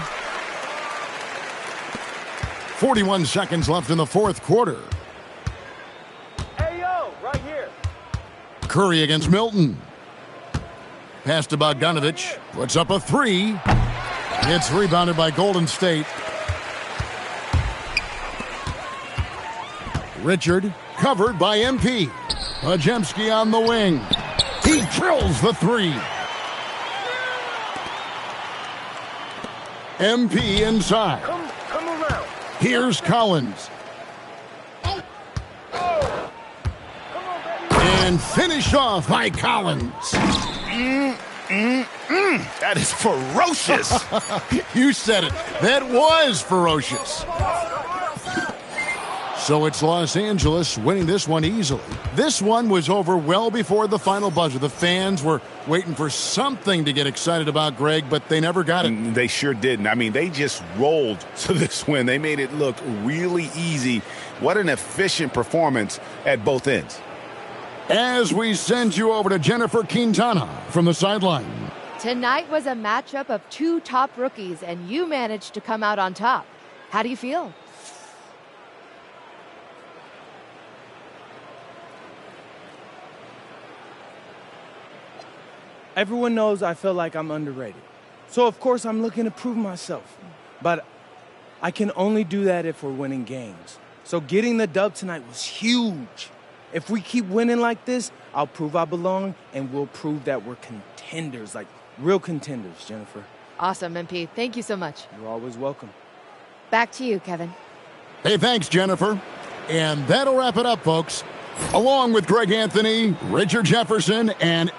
41 seconds left in the fourth quarter. Hey, yo, right here. Curry against Milton. Pass to Bogdanovich. Puts up a 3. It's rebounded by Golden State. Richard covered by MP. Podziemski on the wing. He drills the 3. MP inside. Come around. Here's Collins. And finished off by Collins. That is ferocious. You said it. That was ferocious. So it's Los Angeles winning this one easily. This one was over well before the final buzzer. The fans were waiting for something to get excited about, Greg, but they never got it. They sure didn't. I mean, they just rolled to this win. They made it look really easy. What an efficient performance at both ends. As we send you over to Jennifer Quintana from the sideline. Tonight was a matchup of two top rookies, and you managed to come out on top. How do you feel? Everyone knows I feel like I'm underrated. So, of course, I'm looking to prove myself. But I can only do that if we're winning games. So getting the dub tonight was huge. If we keep winning like this, I'll prove I belong, and we'll prove that we're contenders, like real contenders, Jennifer. Awesome, MP. Thank you so much. You're always welcome. Back to you, Kevin. Hey, thanks, Jennifer. And that'll wrap it up, folks. Along with Greg Anthony, Richard Jefferson, and...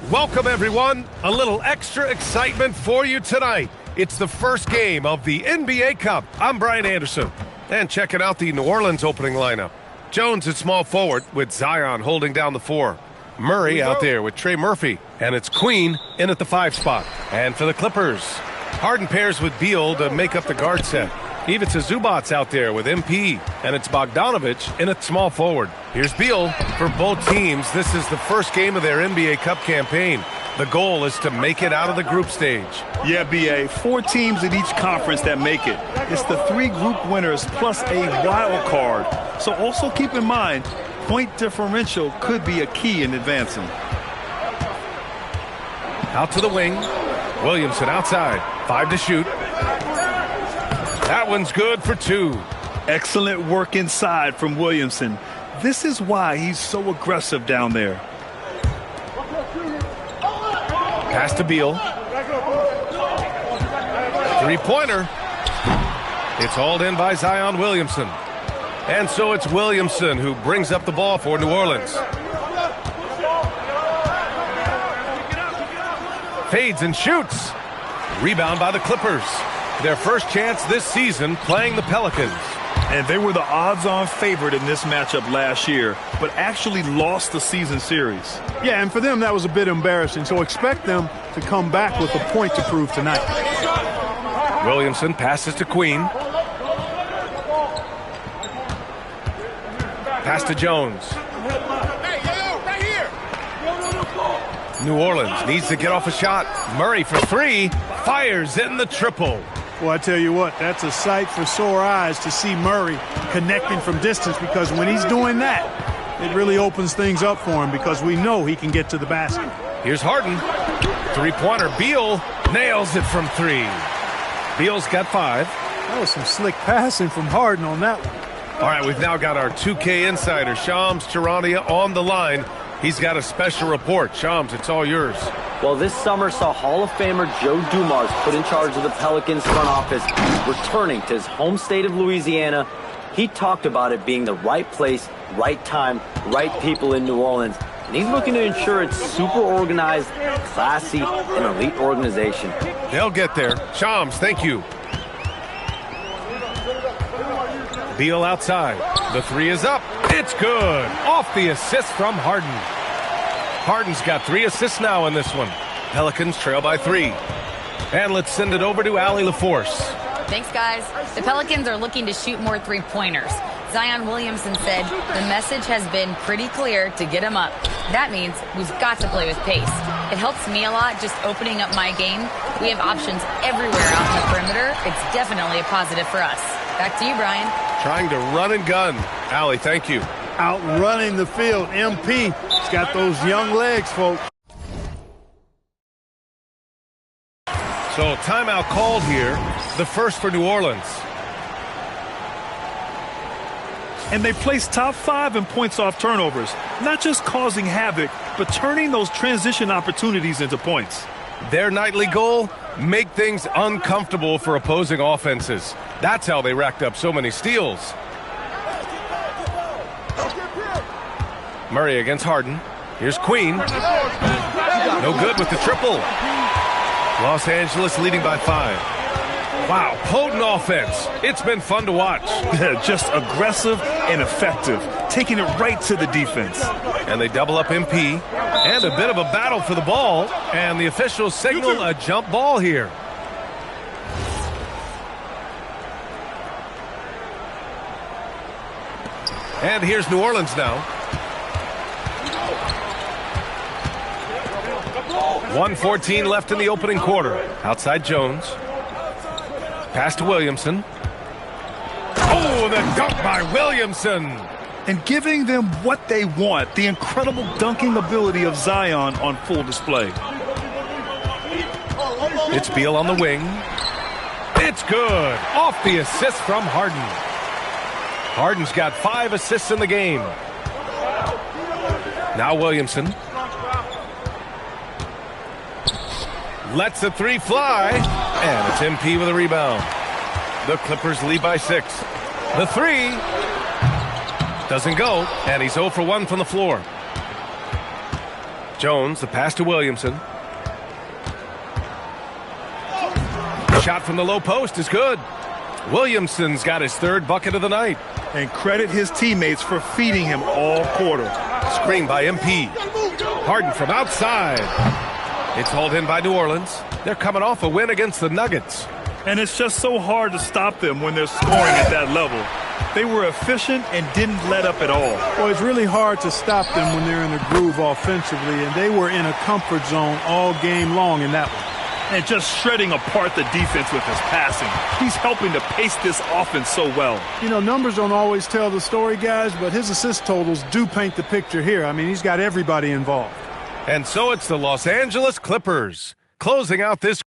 Welcome, everyone. A little extra excitement for you tonight. It's the first game of the NBA Cup. I'm Brian Anderson. And checking out the New Orleans opening lineup. Jones at small forward with Zion holding down the 4. Murray out there with Trey Murphy. And it's Queen in at the 5 spot. And for the Clippers, Harden pairs with Beal to make up the guard set. Ivica Zubac's out there with MP, and it's Bogdanovich in at small forward. Here's Beal. For both teams, this is the first game of their NBA Cup campaign. The goal is to make it out of the group stage. Yeah, B.A., 4 teams in each conference that make it. It's the 3 group winners plus a wild card. So also keep in mind, point differential could be a key in advancing. Out to the wing. Williamson outside. 5 to shoot. That one's good for 2. Excellent work inside from Williamson. This is why he's so aggressive down there. Pass to Beal. 3-pointer. It's hauled in by Zion Williamson. And so it's Williamson who brings up the ball for New Orleans. Fades and shoots. Rebound by the Clippers. Their first chance this season playing the Pelicans. And they were the odds-on favorite in this matchup last year, but actually lost the season series. Yeah, and for them, that was a bit embarrassing. So expect them to come back with a point to prove tonight. Williamson passes to Queen. Pass to Jones. New Orleans needs to get off a shot. Murray for three. Fires in the triple. Well, I tell you what, that's a sight for sore eyes to see Murray connecting from distance, because when he's doing that, it really opens things up for him, because we know he can get to the basket. Here's Harden. Three-pointer. Beal nails it from three. Beal's got 5. That was some slick passing from Harden on that one. All right, we've now got our 2K insider, Shams Charania, on the line. He's got a special report. Shams, it's all yours. Well, this summer saw Hall of Famer Joe Dumars put in charge of the Pelicans front office, returning to his home state of Louisiana. He talked about it being the right place, right time, right people in New Orleans. And he's looking to ensure it's super organized, classy, and elite organization. They'll get there. Shams, thank you. Beal outside. The three is up. It's good. Off the assist from Harden. Harden's got 3 assists now in this one. Pelicans trail by 3. And let's send it over to Allie LaForce. Thanks, guys. The Pelicans are looking to shoot more three-pointers. Zion Williamson said the message has been pretty clear to get him up. That means we've got to play with pace. It helps me a lot just opening up my game. We have options everywhere out in the perimeter. It's definitely a positive for us. Back to you, Brian. Trying to run and gun. Allie, thank you. Outrunning the field. MP. He's got those young legs, folks. So timeout called here. The first for New Orleans. And they placed top 5 in points off turnovers. Not just causing havoc, but turning those transition opportunities into points. Their nightly goal? Make things uncomfortable for opposing offenses. That's how they racked up so many steals. Murray against Harden. Here's Queen. No good with the triple. Los Angeles leading by 5. Wow, potent offense. It's been fun to watch. Just aggressive and effective, taking it right to the defense. And they double up MP. And a bit of a battle for the ball. And the officials signal a jump ball here. And here's New Orleans now. 1:14 left in the opening quarter. Outside Jones. Pass to Williamson. Oh, the dunk by Williamson. And giving them what they want, the incredible dunking ability of Zion on full display. It's Beal on the wing. It's good. Off the assist from Harden. Harden's got 5 assists in the game. Now Williamson. Lets the three fly. And it's MP with a rebound. The Clippers lead by 6. The three doesn't go, and he's 0 for 1 from the floor. Jones, the pass to Williamson. Shot from the low post is good. Williamson's got his 3rd bucket of the night. And credit his teammates for feeding him all quarter. Screen by MP. Harden from outside. It's hauled in by New Orleans. They're coming off a win against the Nuggets. And it's just so hard to stop them when they're scoring at that level. They were efficient and didn't let up at all. Well, it's really hard to stop them when they're in a groove offensively, and they were in a comfort zone all game long in that one. And just shredding apart the defense with his passing. He's helping to pace this offense so well. You know, numbers don't always tell the story, guys, but his assist totals do paint the picture here. I mean, he's got everybody involved. And so it's the Los Angeles Clippers closing out this.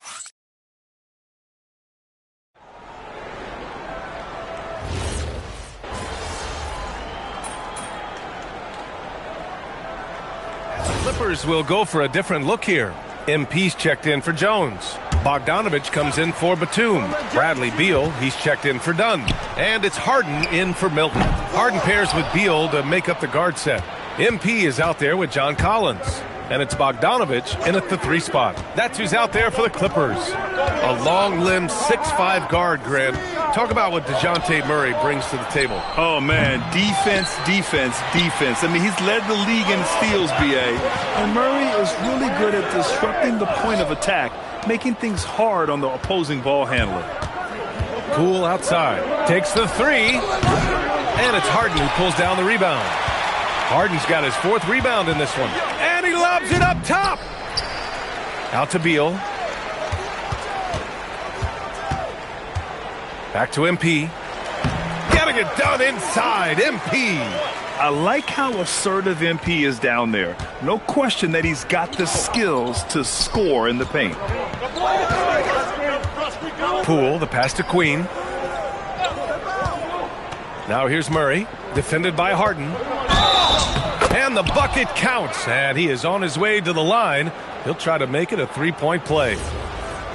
Clippers will go for a different look here. MP's checked in for Jones. Bogdanovich comes in for Batum. Bradley Beal, he's checked in for Dunn. And it's Harden in for Milton. Harden pairs with Beal to make up the guard set. MP is out there with John Collins. And it's Bogdanovich in at the 3 spot. That's who's out there for the Clippers. A long-limbed 6'5" guard, Grant. Talk about what DeJounte Murray brings to the table. Oh, man, defense, defense, defense. I mean, he's led the league in steals, B.A. And Murray is really good at disrupting the point of attack, making things hard on the opposing ball handler. Poole outside. Takes the 3. And it's Harden who pulls down the rebound. Harden's got his 4th rebound in this one. And he lobs it up top. Out to Beal. Back to MP. Gotta get done inside. MP. I like how assertive MP is down there. No question that he's got the skills to score in the paint. Poole, the pass to Queen. Now here's Murray, defended by Harden. And the bucket counts, and he is on his way to the line. He'll try to make it a 3-point play.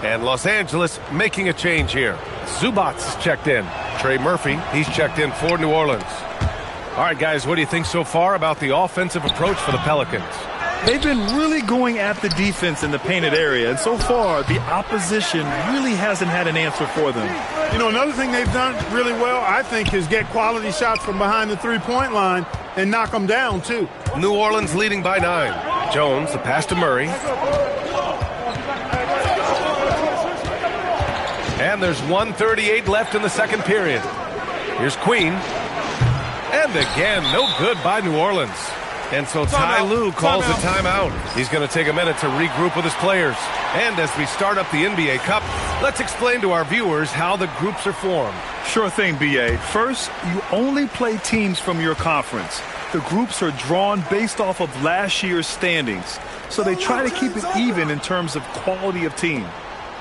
And Los Angeles making a change here. Zubats checked in. Trey Murphy, he's checked in for New Orleans. All right, guys, what do you think so far about the offensive approach for the Pelicans? They've been really going at the defense in the painted area, and so far the opposition really hasn't had an answer for them. You know, another thing they've done really well, I think, is get quality shots from behind the three-point line and knock them down, too. New Orleans leading by 9. Jones, the pass to Murray. And there's 1:38 left in the second period. Here's Queen. And again, no good by New Orleans. And so Ty Lue calls a timeout. He's going to take a minute to regroup with his players. And as we start up the NBA Cup, let's explain to our viewers how the groups are formed. Sure thing, B.A. First, you only play teams from your conference. The groups are drawn based off of last year's standings. So they try to keep it even in terms of quality of team.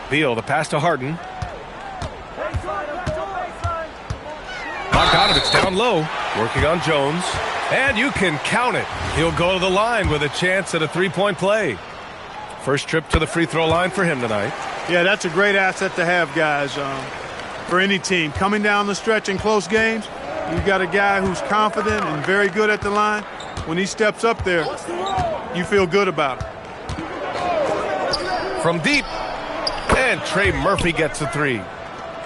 Beal, the pass to Harden. Bogdanovich down low, working on Jones. And you can count it. He'll go to the line with a chance at a 3-point play. First trip to the free throw line for him tonight. Yeah, that's a great asset to have, guys, for any team. Coming down the stretch in close games, you've got a guy who's confident and very good at the line. When he steps up there, you feel good about it. From deep. And Trey Murphy gets a 3.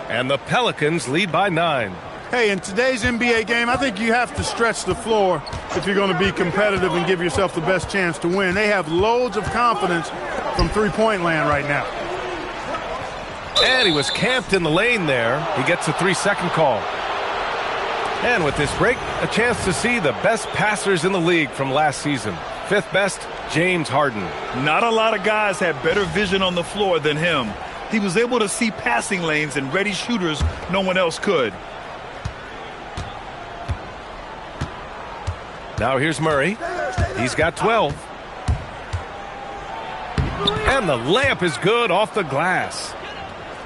And the Pelicans lead by 9. Hey, in today's NBA game, I think you have to stretch the floor if you're going to be competitive and give yourself the best chance to win. They have loads of confidence from three-point land right now. And he was camped in the lane there. He gets a 3-second call. And with this break, a chance to see the best passers in the league from last season. 5th best, James Harden. Not a lot of guys had better vision on the floor than him. He was able to see passing lanes and ready shooters no one else could. Now here's Murray. He's got 12. And the layup is good off the glass.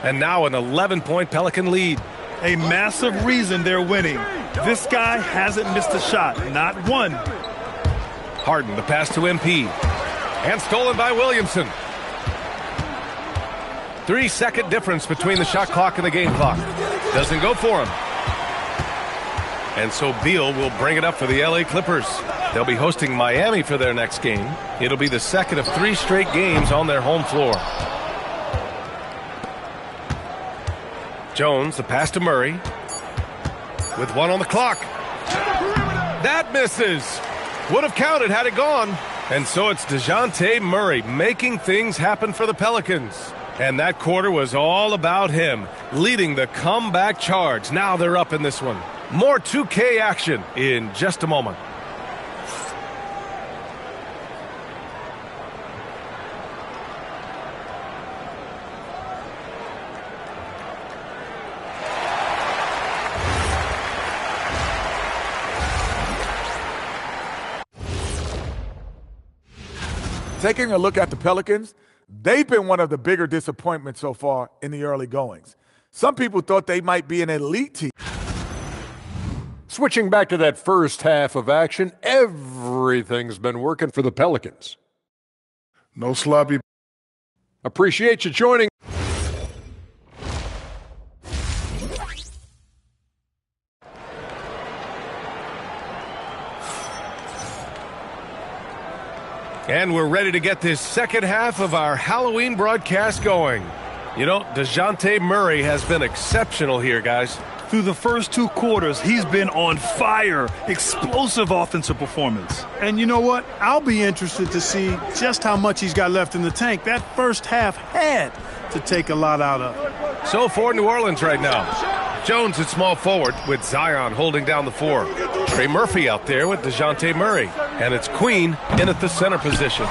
And now an 11-point Pelican lead. A massive reason they're winning. This guy hasn't missed a shot, not one. Harden, the pass to MP. And stolen by Williamson. 3-second difference between the shot clock and the game clock. Doesn't go for him. And so Beal will bring it up for the LA Clippers. They'll be hosting Miami for their next game. It'll be the second of 3 straight games on their home floor. Jones, the pass to Murray. With 1 on the clock. That misses. Would have counted had it gone. And so it's DeJounte Murray making things happen for the Pelicans. And that quarter was all about him, leading the comeback charge. Now they're up in this one. More 2K action in just a moment. Taking a look at the Pelicans, they've been one of the bigger disappointments so far in the early goings. Some people thought they might be an elite team. Switching back to that first half of action, everything's been working for the Pelicans. No sloppy. Appreciate you joining. And we're ready to get this second half of our Halloween broadcast going. You know, DeJounte Murray has been exceptional here, guys. Through the first 2 quarters, he's been on fire. Explosive offensive performance. And you know what? I'll be interested to see just how much he's got left in the tank. That first half had to take a lot out of. So for New Orleans right now, Jones at small forward with Zion holding down the 4. Trey Murphy out there with DeJounte Murray. And it's Queen in at the center position.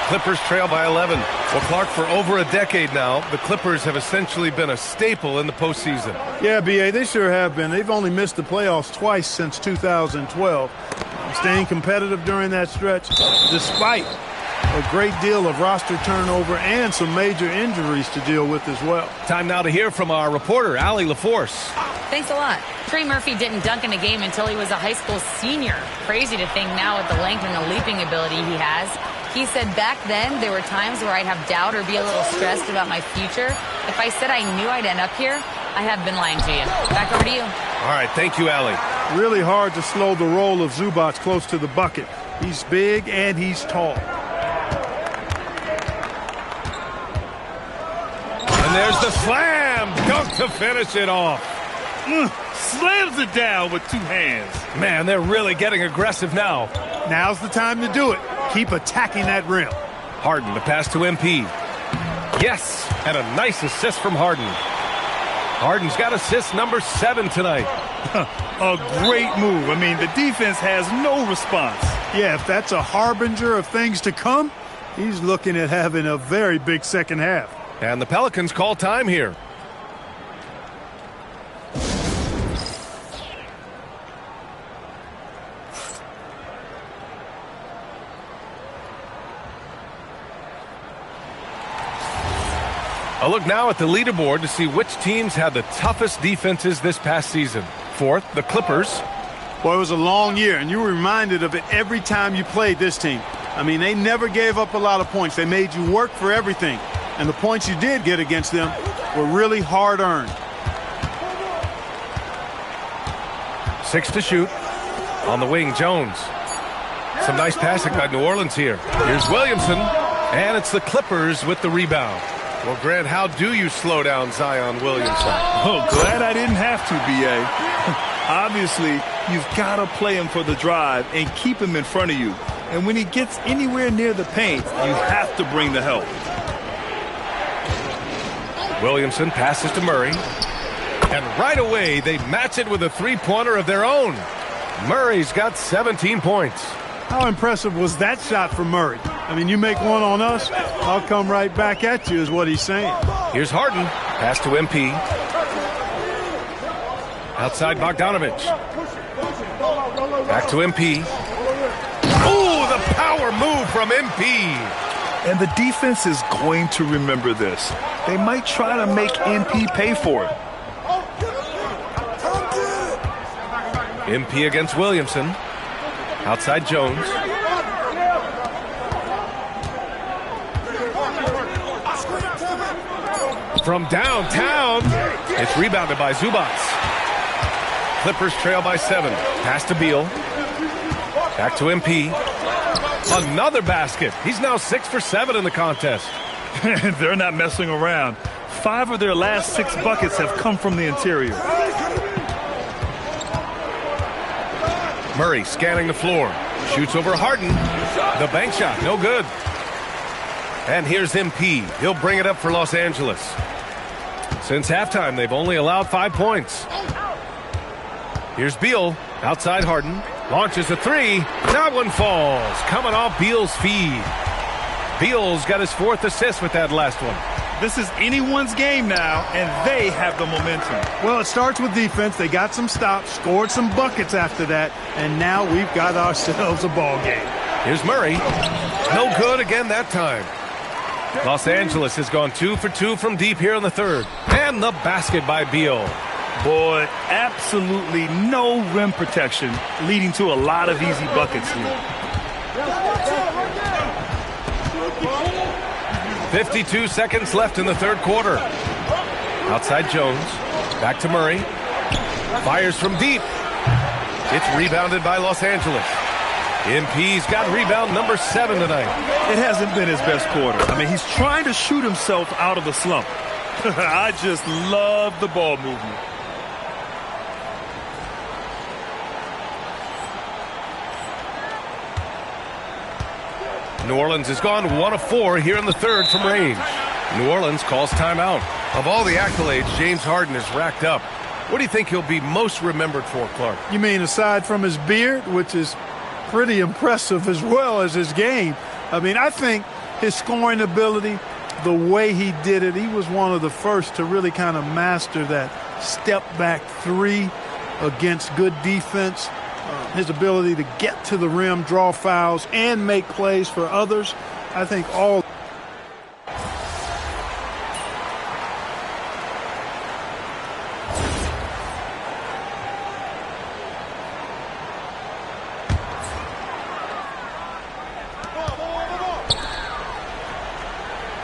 Clippers trail by 11. Well, Clark, for over a decade now, the Clippers have essentially been a staple in the postseason. Yeah, B.A., they sure have been. They've only missed the playoffs twice since 2012. Staying competitive during that stretch, despite a great deal of roster turnover and some major injuries to deal with as well. Time now to hear from our reporter, Allie LaForce. Thanks a lot. Trey Murphy didn't dunk in a game until he was a high school senior. Crazy to think now with the length and the leaping ability he has. He said back then there were times where I'd have doubt or be a little stressed about my future. If I said I knew I'd end up here, I have been lying to you. Back over to you. All right, thank you, Allie. Really hard to slow the roll of Zubac close to the bucket. He's big and he's tall. And there's the slam dunk to finish it off. Slams it down with 2 hands. Man, they're really getting aggressive now. Now's the time to do it. Keep attacking that rim. Harden, the pass to MP. Yes, and a nice assist from Harden. Harden's got assist number 7 tonight. A great move. I mean, the defense has no response. Yeah, if that's a harbinger of things to come, he's looking at having a very big second half. And the Pelicans call time here. A look now at the leaderboard to see which teams had the toughest defenses this past season. 4th, the Clippers. Boy, it was a long year, and you were reminded of it every time you played this team. I mean, they never gave up a lot of points. They made you work for everything. And the points you did get against them were really hard-earned. 6 to shoot. On the wing, Jones. Some nice passing by New Orleans here. Here's Williamson, and it's the Clippers with the rebound. Well, Grant, how do you slow down Zion Williamson? Oh, glad I didn't have to, B.A. Obviously, you've got to play him for the drive and keep him in front of you. And when he gets anywhere near the paint, you have to bring the help. Williamson passes to Murray. And right away, they match it with a three-pointer of their own. Murray's got 17 points. How impressive was that shot from Murray? I mean, you make one on us, I'll come right back at you is what he's saying. Here's Harden. Pass to MP. Outside Bogdanovich. Back to MP. Ooh, the power move from MP. And the defense is going to remember this. They might try to make MP pay for it. MP against Williamson. Outside Jones. From downtown, it's rebounded by Zubac. Clippers trail by 7. Pass to Beal. Back to MP. Another basket. He's now 6 for 7 in the contest. They're not messing around. 5 of their last 6 buckets have come from the interior. Murray scanning the floor. Shoots over Harden. The bank shot, no good. And here's MP. He'll bring it up for Los Angeles. Since halftime, they've only allowed 5 points. Here's Beal. Outside Harden. Launches a 3. That one falls. Coming off Beal's feed. Beal's got his 4th assist with that last one. This is anyone's game now, and they have the momentum. Well, it starts with defense. They got some stops, scored some buckets after that, and now we've got ourselves a ball game. Here's Murray. No good again that time. Los Angeles has gone 2 for 2 from deep here in the 3rd. And the basket by Beal. Boy, absolutely no rim protection, leading to a lot of easy buckets here. 52 seconds left in the 3rd quarter. Outside Jones. Back to Murray. Fires from deep. It's rebounded by Los Angeles. MP's got rebound number 7 tonight. It hasn't been his best quarter. I mean, he's trying to shoot himself out of the slump. I just love the ball movement. New Orleans has gone 1 of 4 here in the third from range. New Orleans calls timeout. Of all the accolades James Harden has racked up, what do you think he'll be most remembered for, Clark? You mean aside from his beard, which is pretty impressive as well as his game? I mean, I think his scoring ability, the way he did it, he was one of the first to really kind of master that step-back three against good defense. His ability to get to the rim, draw fouls, and make plays for others. I think all.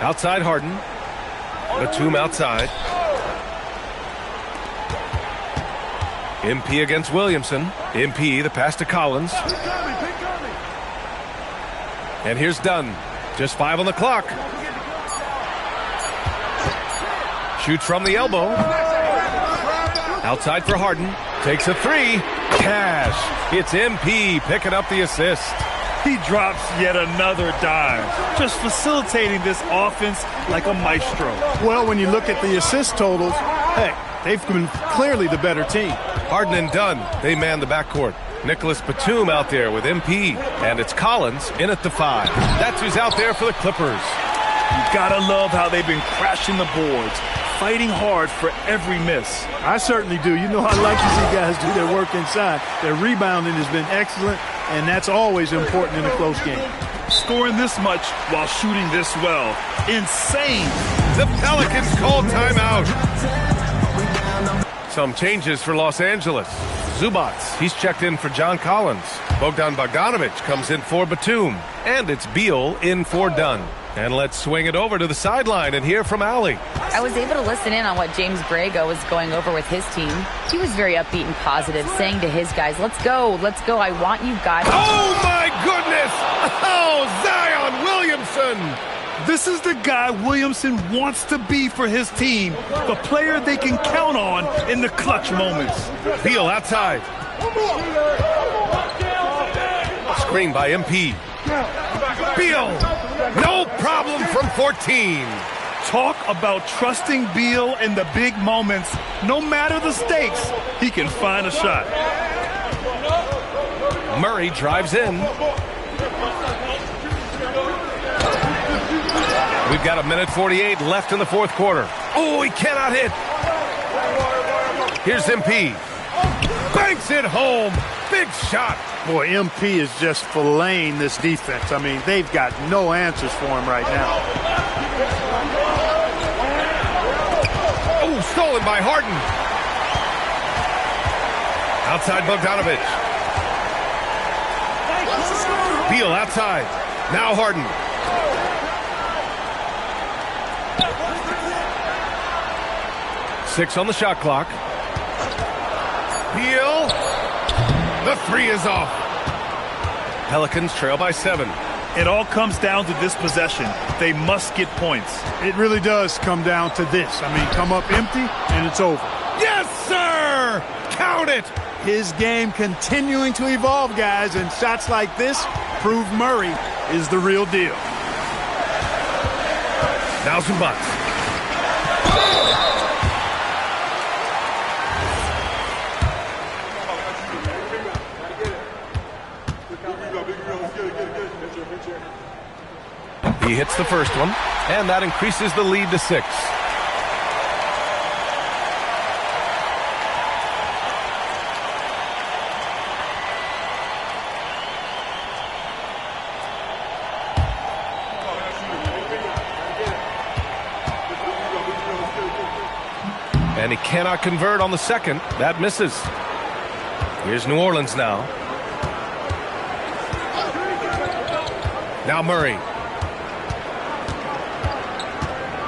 Outside Harden. Batum outside. MP against Williamson. MP, the pass to Collins. And here's Dunn. Just 5 on the clock. Shoots from the elbow. Outside for Harden. Takes a 3. Cash. It's MP picking up the assist. He drops yet another dime, just facilitating this offense like a maestro. Well, when you look at the assist totals, heck, they've been clearly the better team. Harden and Dunn, they man the backcourt. Nicholas Batum out there with MP, and it's Collins in at the 5. That's who's out there for the Clippers. You gotta love how they've been crashing the boards, fighting hard for every miss. I certainly do. You know, I like to see guys do their work inside. Their rebounding has been excellent, and that's always important in a close game. Scoring this much while shooting this well. Insane. The Pelicans call timeout. Some changes for Los Angeles. Zubac, he's checked in for John Collins. Bogdan Bogdanovic comes in for Batum. And it's Beal in for Dunn. And let's swing it over to the sideline and hear from Allie. I was able to listen in on what James Borrego was going over with his team. He was very upbeat and positive, saying to his guys, let's go, I want you guys. Oh, my goodness! Oh, Zion Williamson! This is the guy Williamson wants to be for his team, the player they can count on in the clutch moments. Beal outside. Screen by MP. Beal, no problem from 14. Talk about trusting Beal in the big moments. No matter the stakes, he can find a shot. Murray drives in. We've got 1:48 left in the fourth quarter. Oh, he cannot hit. Here's MP. Banks it home. Big shot. Boy, MP is just filleting this defense. I mean, they've got no answers for him right now. Oh, stolen by Harden. Outside Bogdanovic. Beal outside. Now Harden. Six on the shot clock. Beal. The 3 is off. Pelicans trail by 7. It all comes down to this possession. They must get points. It really does come down to this. I mean, come up empty, and it's over. Yes, sir! Count it! His game continuing to evolve, guys, and shots like this prove Murray is the real deal. Now some butts. He hits the first one, and that increases the lead to 6. And he cannot convert on the second. That misses. Here's New Orleans now. Now Murray.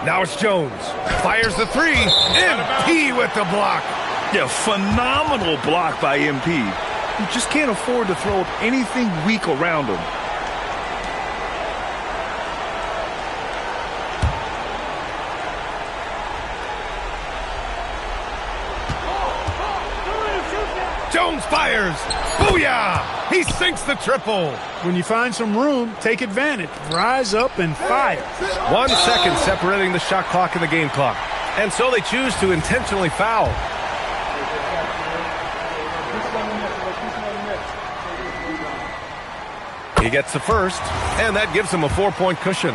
Now it's Jones. Fires the 3. MP with the block. Yeah, phenomenal block by MP. You just can't afford to throw up anything weak around him. Jones fires. Booyah! He sinks the triple. When you find some room, take advantage. Rise up and fire. 1 second separating the shot clock and the game clock. And so they choose to intentionally foul. He gets the first, and that gives him a 4-point cushion.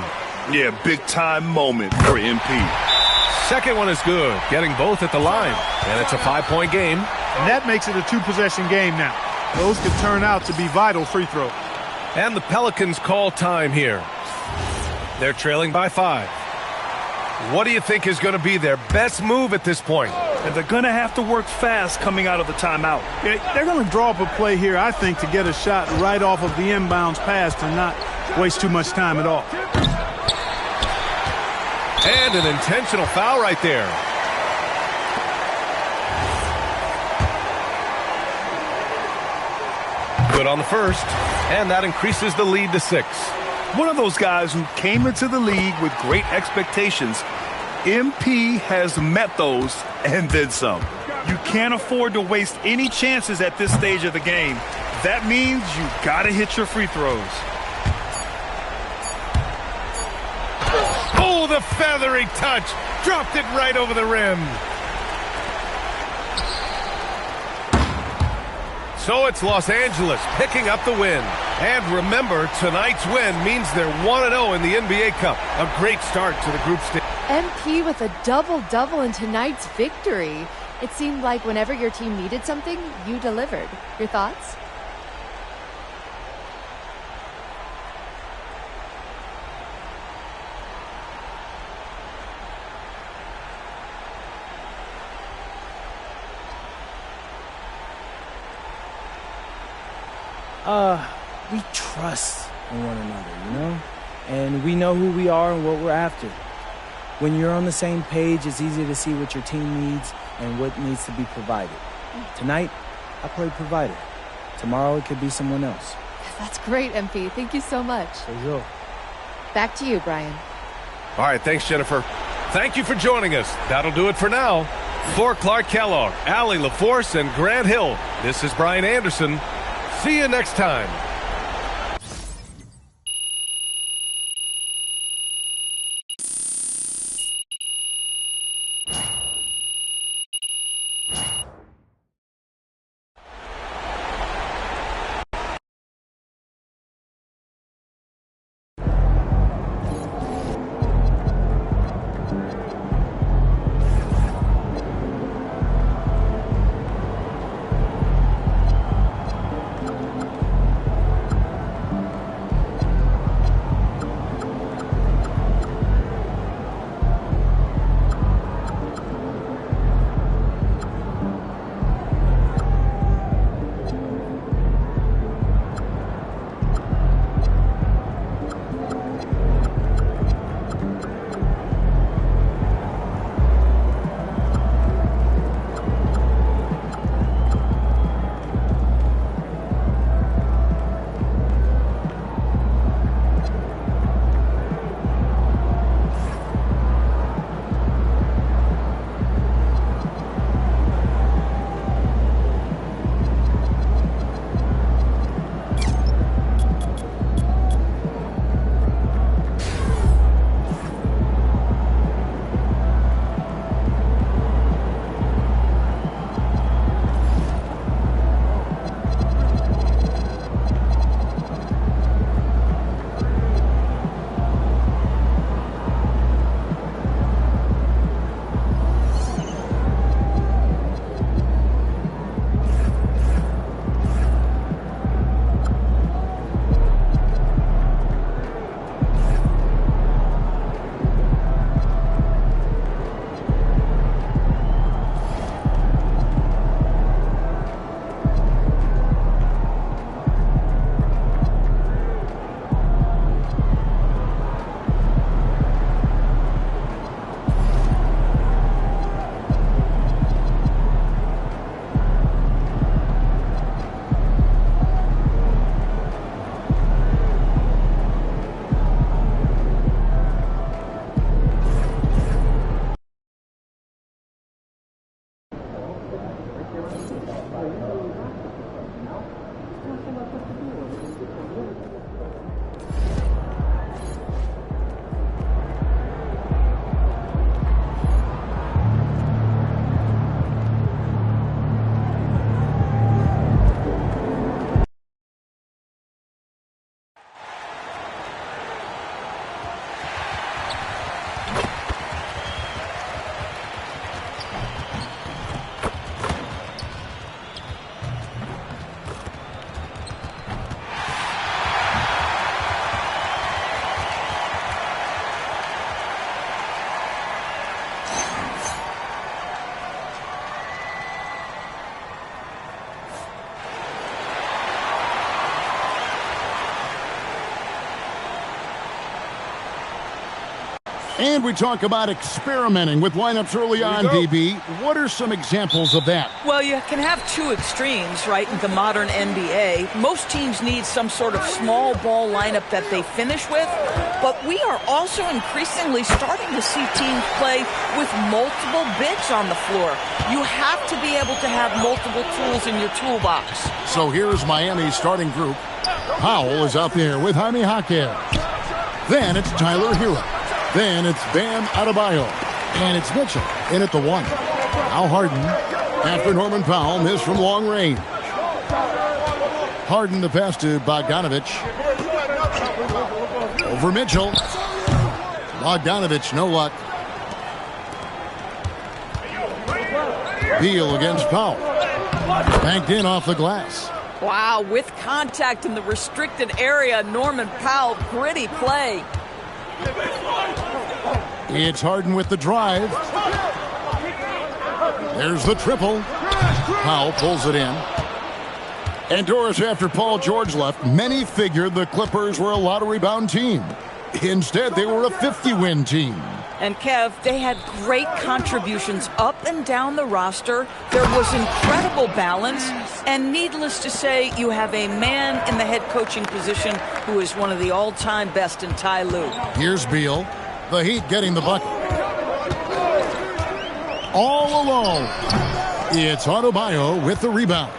Yeah, big-time moment for MP. Second one is good, getting both at the line. And it's a 5-point game. And that makes it a 2-possession game now. Those could turn out to be vital free throws. And the Pelicans call time here. They're trailing by 5. What do you think is going to be their best move at this point? And they're going to have to work fast coming out of the timeout. They're going to draw up a play here, I think, to get a shot right off of the inbounds pass and not waste too much time at all. And an intentional foul right there. Good on the first, and that increases the lead to 6. One of those guys who came into the league with great expectations. MP has met those and then some. You can't afford to waste any chances at this stage of the game. That means you got to hit your free throws. Oh, the feathery touch. Dropped it right over the rim. So it's Los Angeles picking up the win. And remember, tonight's win means they're 1-0 in the NBA Cup. A great start to the group stage. MP with a double-double in tonight's victory. It seemed like whenever your team needed something, you delivered. Your thoughts? We trust in one another, you know? And we know who we are and what we're after. When you're on the same page, it's easy to see what your team needs and what needs to be provided. Tonight, I played provider. Tomorrow, it could be someone else. That's great, MP. Thank you so much. For sure. Back to you, Brian. All right, thanks, Jennifer. Thank you for joining us. That'll do it for now. For Clark Kellogg, Allie LaForce, and Grant Hill, this is Brian Anderson. See you next time. And we talk about experimenting with lineups early on, DB. What are some examples of that? Well, you can have two extremes, right, in the modern NBA. Most teams need some sort of small ball lineup that they finish with, but we are also increasingly starting to see teams play with multiple bigs on the floor. You have to be able to have multiple tools in your toolbox. So here's Miami's starting group. Powell is out there with Jaime Jaquez. Then it's Tyler Hero. Then it's Bam Adebayo. And it's Mitchell in at the 1. Now Harden after Norman Powell missed from long range. Harden the pass to Bogdanovich. Over Mitchell. Bogdanovich, no luck. Beal against Powell. Banked in off the glass. Wow, with contact in the restricted area, Norman Powell, gritty play. It's Harden with the drive. There's the triple. Powell pulls it in. And Doris, after Paul George left, many figured the Clippers were a lottery-bound team. Instead, they were a 50-win team. And Kev, they had great contributions up and down the roster. There was incredible balance. And needless to say, you have a man in the head coaching position who is one of the all-time best in Ty Lue. Here's Beal. The Heat getting the bucket. All alone. It's Adebayo with the rebound.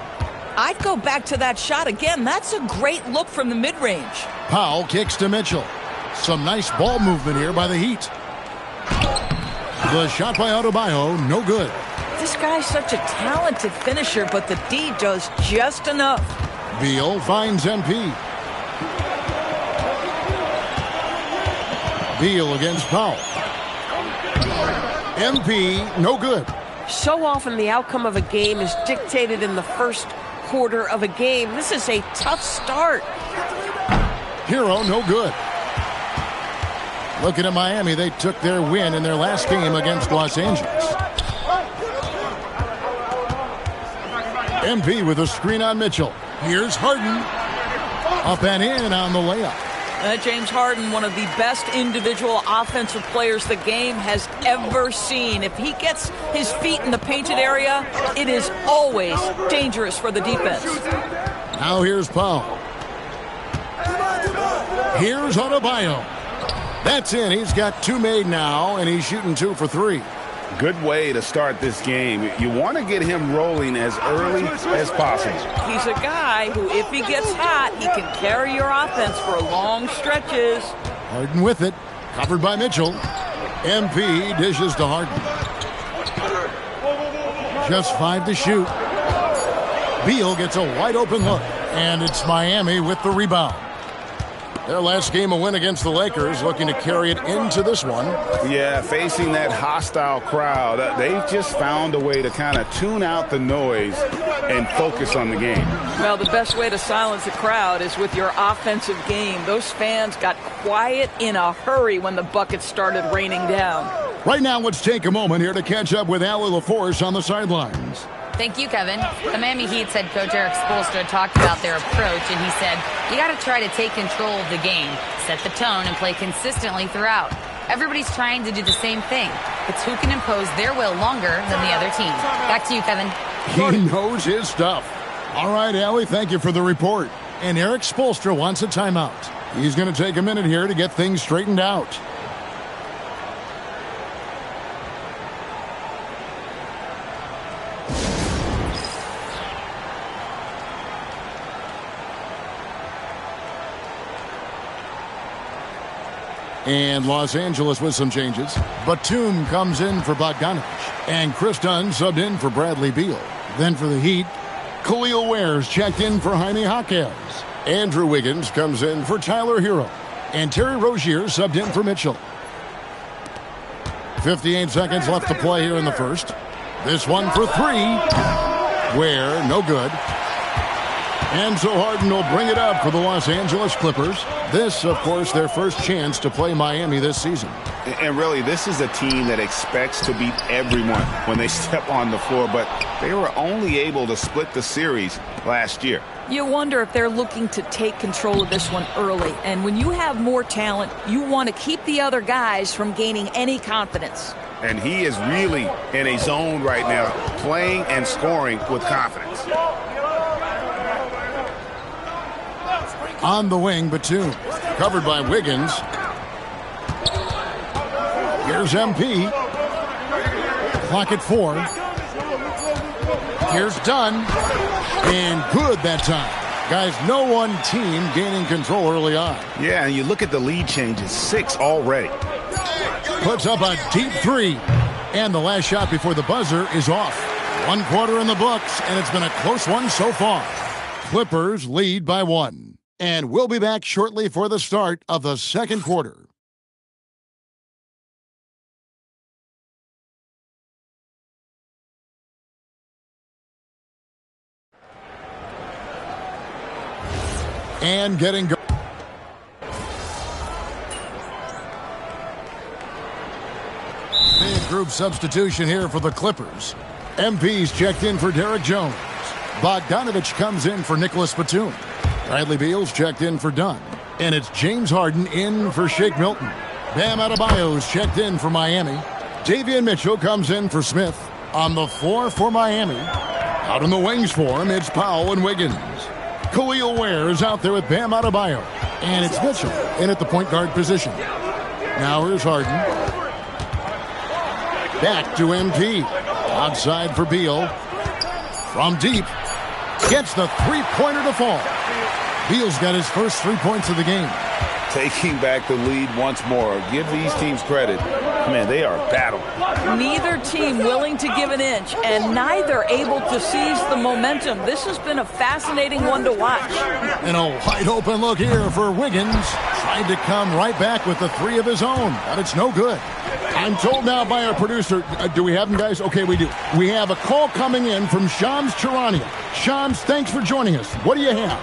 I'd go back to that shot again. That's a great look from the mid-range. Powell kicks to Mitchell. Some nice ball movement here by the Heat. The shot by Adebayo, no good. This guy's such a talented finisher, but the D does just enough. Beal finds MP. Beal against Powell. MP, no good. So often the outcome of a game is dictated in the first quarter of a game. This is a tough start. Hero, no good. Looking at Miami, they took their win in their last game against Los Angeles. MP with a screen on Mitchell. Here's Harden. Up and in on the layup. James Harden, one of the best individual offensive players the game has ever seen. If he gets his feet in the painted area, it is always dangerous for the defense. Now here's Powell. Here's Adebayo. That's in. He's got 2 made now, and he's shooting 2 for 3. Good way to start this game. You want to get him rolling as early as possible. He's a guy who, if he gets hot, he can carry your offense for long stretches. Harden with it. Covered by Mitchell. MP dishes to Harden. Just 5 to shoot. Beal gets a wide open look. And it's Miami with the rebound. Their last game, a win against the Lakers, looking to carry it into this one. Yeah, facing that hostile crowd, they've just found a way to kind of tune out the noise and focus on the game. Well, the best way to silence a crowd is with your offensive game. Those fans got quiet in a hurry when the buckets started raining down. Right now, let's take a moment here to catch up with Allie LaForce on the sidelines. Thank you, Kevin. The Miami Heat's head coach Eric Spoelstra talked about their approach, and he said, you got to try to take control of the game, set the tone, and play consistently throughout. Everybody's trying to do the same thing. It's who can impose their will longer than the other team. Back to you, Kevin. He knows his stuff. All right, Allie, thank you for the report. And Eric Spoelstra wants a timeout. He's going to take a minute here to get things straightened out. And Los Angeles with some changes. Batum comes in for Bogdanovich. And Chris Dunn subbed in for Bradley Beal. Then for the Heat, Khalil Ware's checked in for Jaime Jaquez. Andrew Wiggins comes in for Tyler Hero. And Terry Rozier subbed in for Mitchell. 58 seconds left to play here in the first. This one for three. Ware, no good. And so Harden will bring it up for the Los Angeles Clippers. This, of course, their first chance to play Miami this season. And really, this is a team that expects to beat everyone when they step on the floor, but they were only able to split the series last year. You wonder if they're looking to take control of this one early. And when you have more talent, you want to keep the other guys from gaining any confidence. And he is really in a zone right now, playing and scoring with confidence. On the wing, Batum. Covered by Wiggins. Here's MP. Clock at 4. Here's Dunn. And good that time. Guys, no one team gaining control early on. Yeah, and you look at the lead changes. 6 already. Puts up a deep 3. And the last shot before the buzzer is off. 1 quarter in the books, and it's been a close one so far. Clippers lead by 1. And we'll be back shortly for the start of the second quarter. And getting going. Big group substitution here for the Clippers. MP's checked in for Derek Jones. Bogdanovich comes in for Nicholas Batum. Bradley Beal's checked in for Dunn. And it's James Harden in for Shake Milton. Bam Adebayo's checked in for Miami. Davion Mitchell comes in for Smith. On the floor for Miami. Out in the wings for him, it's Powell and Wiggins. Khalil Ware is out there with Bam Adebayo. And it's Mitchell in at the point guard position. Now here's Harden. Back to MP. Outside for Beal. From deep. Gets the three-pointer to fall. Beal's got his first 3 points of the game. Taking back the lead once more. Give these teams credit. Man, they are battling. Neither team willing to give an inch, and neither able to seize the momentum. This has been a fascinating one to watch. And a wide-open look here for Wiggins. Tried to come right back with the 3 of his own, but it's no good. I'm told now by our producer, do we have them, guys? Okay, we do. We have a call coming in from Shams Charania. Shams, thanks for joining us. What do you have?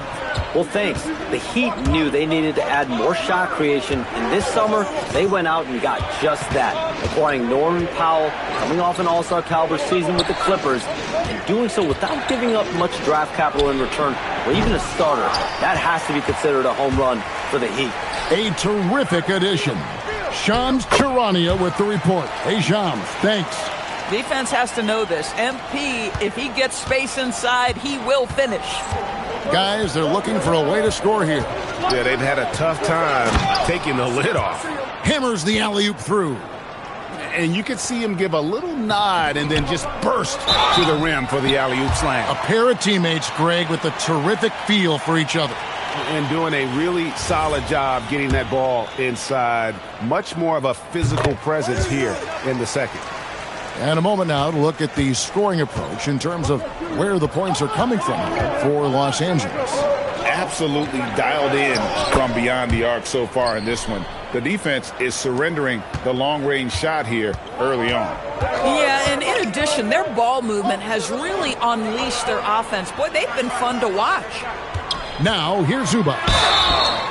Well, thanks. The Heat knew they needed to add more shot creation, and this summer, they went out and got just that, acquiring Norman Powell, coming off an all-star caliber season with the Clippers, and doing so without giving up much draft capital in return, or even a starter. That has to be considered a home run for the Heat. A terrific addition. Shams Charania with the report. Hey, Shams, thanks. Defense has to know this. MP, if he gets space inside, he will finish. Guys, they're looking for a way to score here. Yeah, they've had a tough time taking the lid off. Hammers the alley-oop through. And you can see him give a little nod and then just burst to the rim for the alley-oop slam. A pair of teammates, Greg, with a terrific feel for each other. And doing a really solid job getting that ball inside. Much more of a physical presence here in the second. And a moment now to look at the scoring approach in terms of where the points are coming from for Los Angeles. Absolutely dialed in from beyond the arc so far in this one. The defense is surrendering the long-range shot here early on. Yeah, and in addition, their ball movement has really unleashed their offense. Boy, they've been fun to watch. Now, here's Zubac.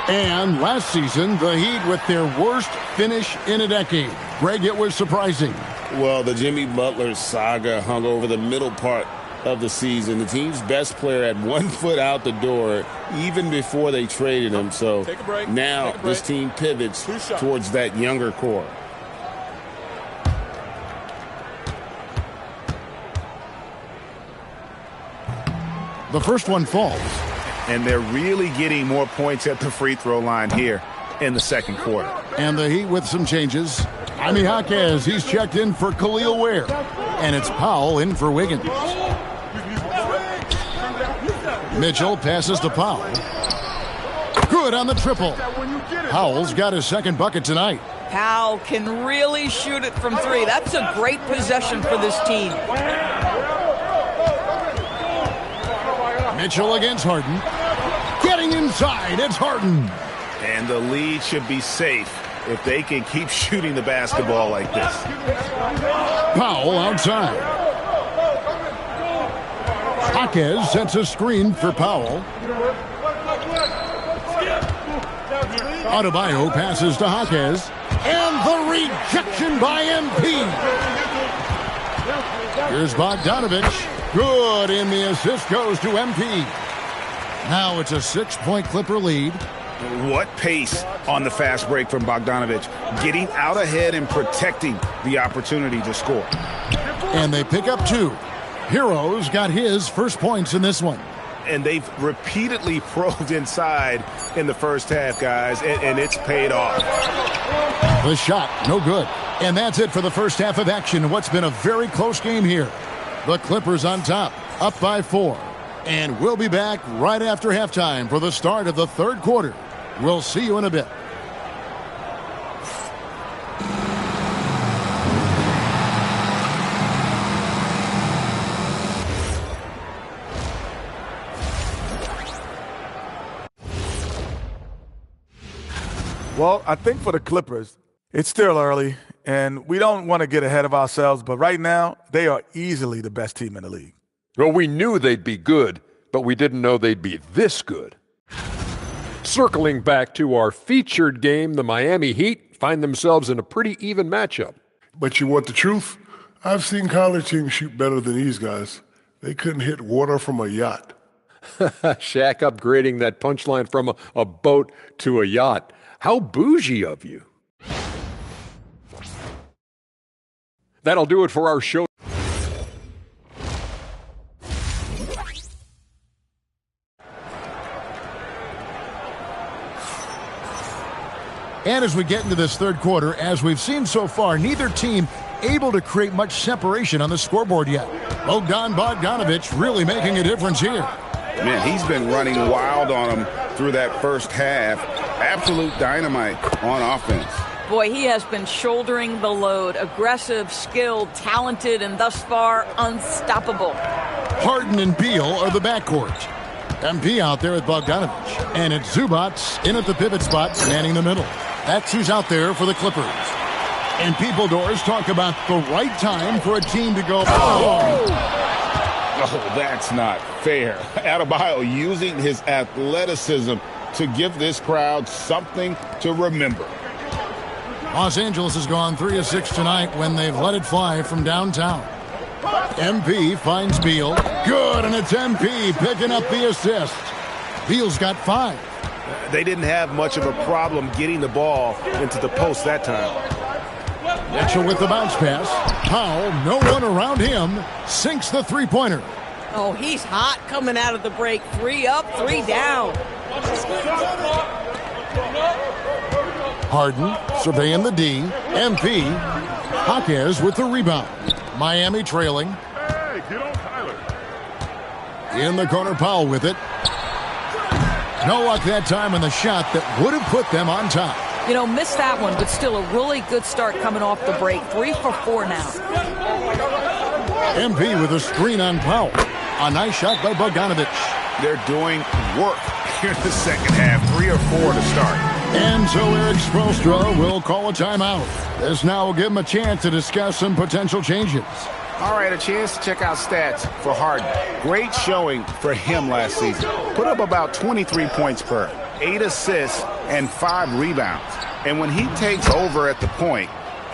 And last season, the Heat with their worst finish in a decade. Greg, it was surprising. Well, the Jimmy Butler saga hung over the middle part of the season. The team's best player had 1 foot out the door even before they traded him. So now this team pivots towards that younger core. The first one falls. And they're really getting more points at the free throw line here in the second quarter. And the Heat with some changes. Jaime Jaquez, he's checked in for Khalil Ware. And it's Powell in for Wiggins. Mitchell passes to Powell. Good on the triple. Powell's got his second bucket tonight. Powell can really shoot it from three. That's a great possession for this team. Mitchell against Harden. Getting inside, it's Harden. And the lead should be safe if they can keep shooting the basketball like this. Powell outside. Jaquez sets a screen for Powell. Adebayo passes to Jaquez. And the rejection by MP. Here's Bogdanovich. Good, and the assist goes to MP. Now it's a 6-point Clipper lead. What pace on the fast break from Bogdanovich. Getting out ahead and protecting the opportunity to score. And they pick up 2. Heroes got his first points in this one. And they've repeatedly probed inside in the first half, guys, and it's paid off. The shot, no good. And that's it for the first half of action. What's been a very close game here. The Clippers on top, up by 4. And we'll be back right after halftime for the start of the third quarter. We'll see you in a bit. Well, I think for the Clippers, it's still early, and we don't want to get ahead of ourselves, but right now, they are easily the best team in the league. Well, we knew they'd be good, but we didn't know they'd be this good. Circling back to our featured game, the Miami Heat find themselves in a pretty even matchup. But you want the truth? I've seen college teams shoot better than these guys. They couldn't hit water from a yacht. Shaq upgrading that punchline from a boat to a yacht. How bougie of you. That'll do it for our show. And as we get into this third quarter, as we've seen so far, neither team able to create much separation on the scoreboard yet. Bogdanovich really making a difference here. Man, he's been running wild on him through that first half. Absolute dynamite on offense. Boy, he has been shouldering the load. Aggressive, skilled, talented, and thus far unstoppable. Harden and Beal are the backcourt. MP out there with Bogdanovich. And it's Zubats in at the pivot spot, manning the middle. That's who's out there for the Clippers. And people doors talk about the right time for a team to go. Oh, that's not fair. Adebayo using his athleticism to give this crowd something to remember. Los Angeles has gone 3 of 6 tonight when they've let it fly from downtown. MP finds Beal. Good, and it's MP picking up the assist. Beal's got 5. They didn't have much of a problem getting the ball into the post that time. Mitchell with the bounce pass. Powell, no one around him, sinks the three-pointer. Oh, he's hot coming out of the break. 3 up, 3 down. Harden surveying the D. MP. Jaquez with the rebound. Miami trailing. Hey, get on Tyler. In the corner, Powell with it. No luck that time on the shot that would have put them on top. You know, missed that one, but still a really good start coming off the break. 3 for 4 now. MP with a screen on Powell. A nice shot by Bogdanovich. They're doing work here in the second half. 3 or 4 to start. And so Eric Spoelstra will call a timeout. This now will give him a chance to discuss some potential changes. All right, a chance to check out stats for Harden. Great showing for him last season. Put up about 23 points per, 8 assists, and 5 rebounds. And when he takes over at the point,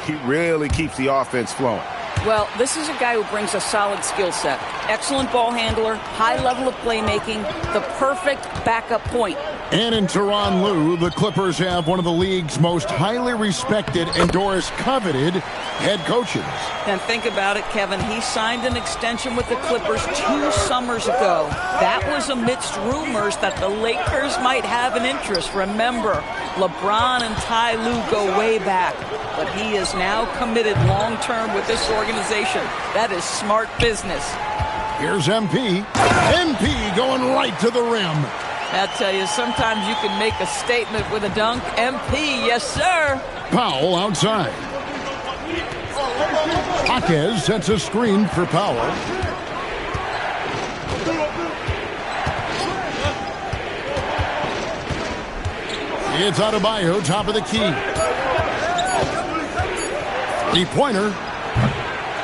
he really keeps the offense flowing. Well, this is a guy who brings a solid skill set. Excellent ball handler, high level of playmaking, the perfect backup point. And in Tyronn Lue, the Clippers have one of the league's most highly respected and Doris coveted head coaches. And think about it, Kevin. He signed an extension with the Clippers 2 summers ago. That was amidst rumors that the Lakers might have an interest. Remember, LeBron and Ty Lue go way back. But he is now committed long-term with this organization. That is smart business. Here's MP. MP going right to the rim. I tell you, sometimes you can make a statement with a dunk. MP, yes, sir. Powell outside. Jaquez sets a screen for Powell. It's Adebayo, top of the key. Three-pointer.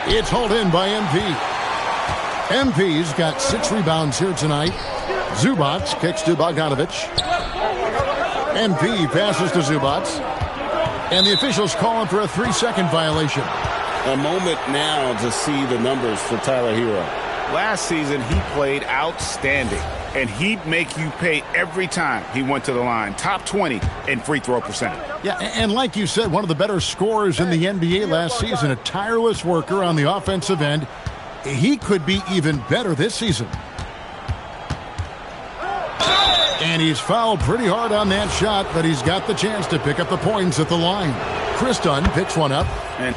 It's hauled in by MP. MP's got 6 rebounds here tonight. Zubac kicks to Bogdanovic. MP passes to Zubac. And the officials calling for a 3-second violation. A moment now to see the numbers for Tyler Hero. Last season, he played outstanding, and he'd make you pay every time he went to the line. Top 20 in free throw percentage. Yeah, and like you said, one of the better scorers in the NBA last season, a tireless worker on the offensive end. He could be even better this season. And he's fouled pretty hard on that shot, but he's got the chance to pick up the points at the line. Chris Dunn picks one up. And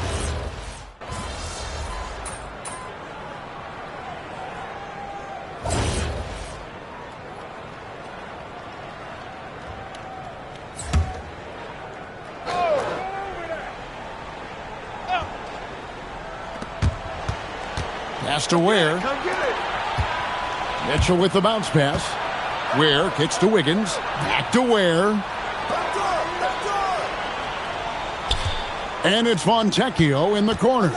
pass to Ware. Mitchell with the bounce pass. Ware kicks to Wiggins. Back to Ware. And it's Fontecchio in the corner.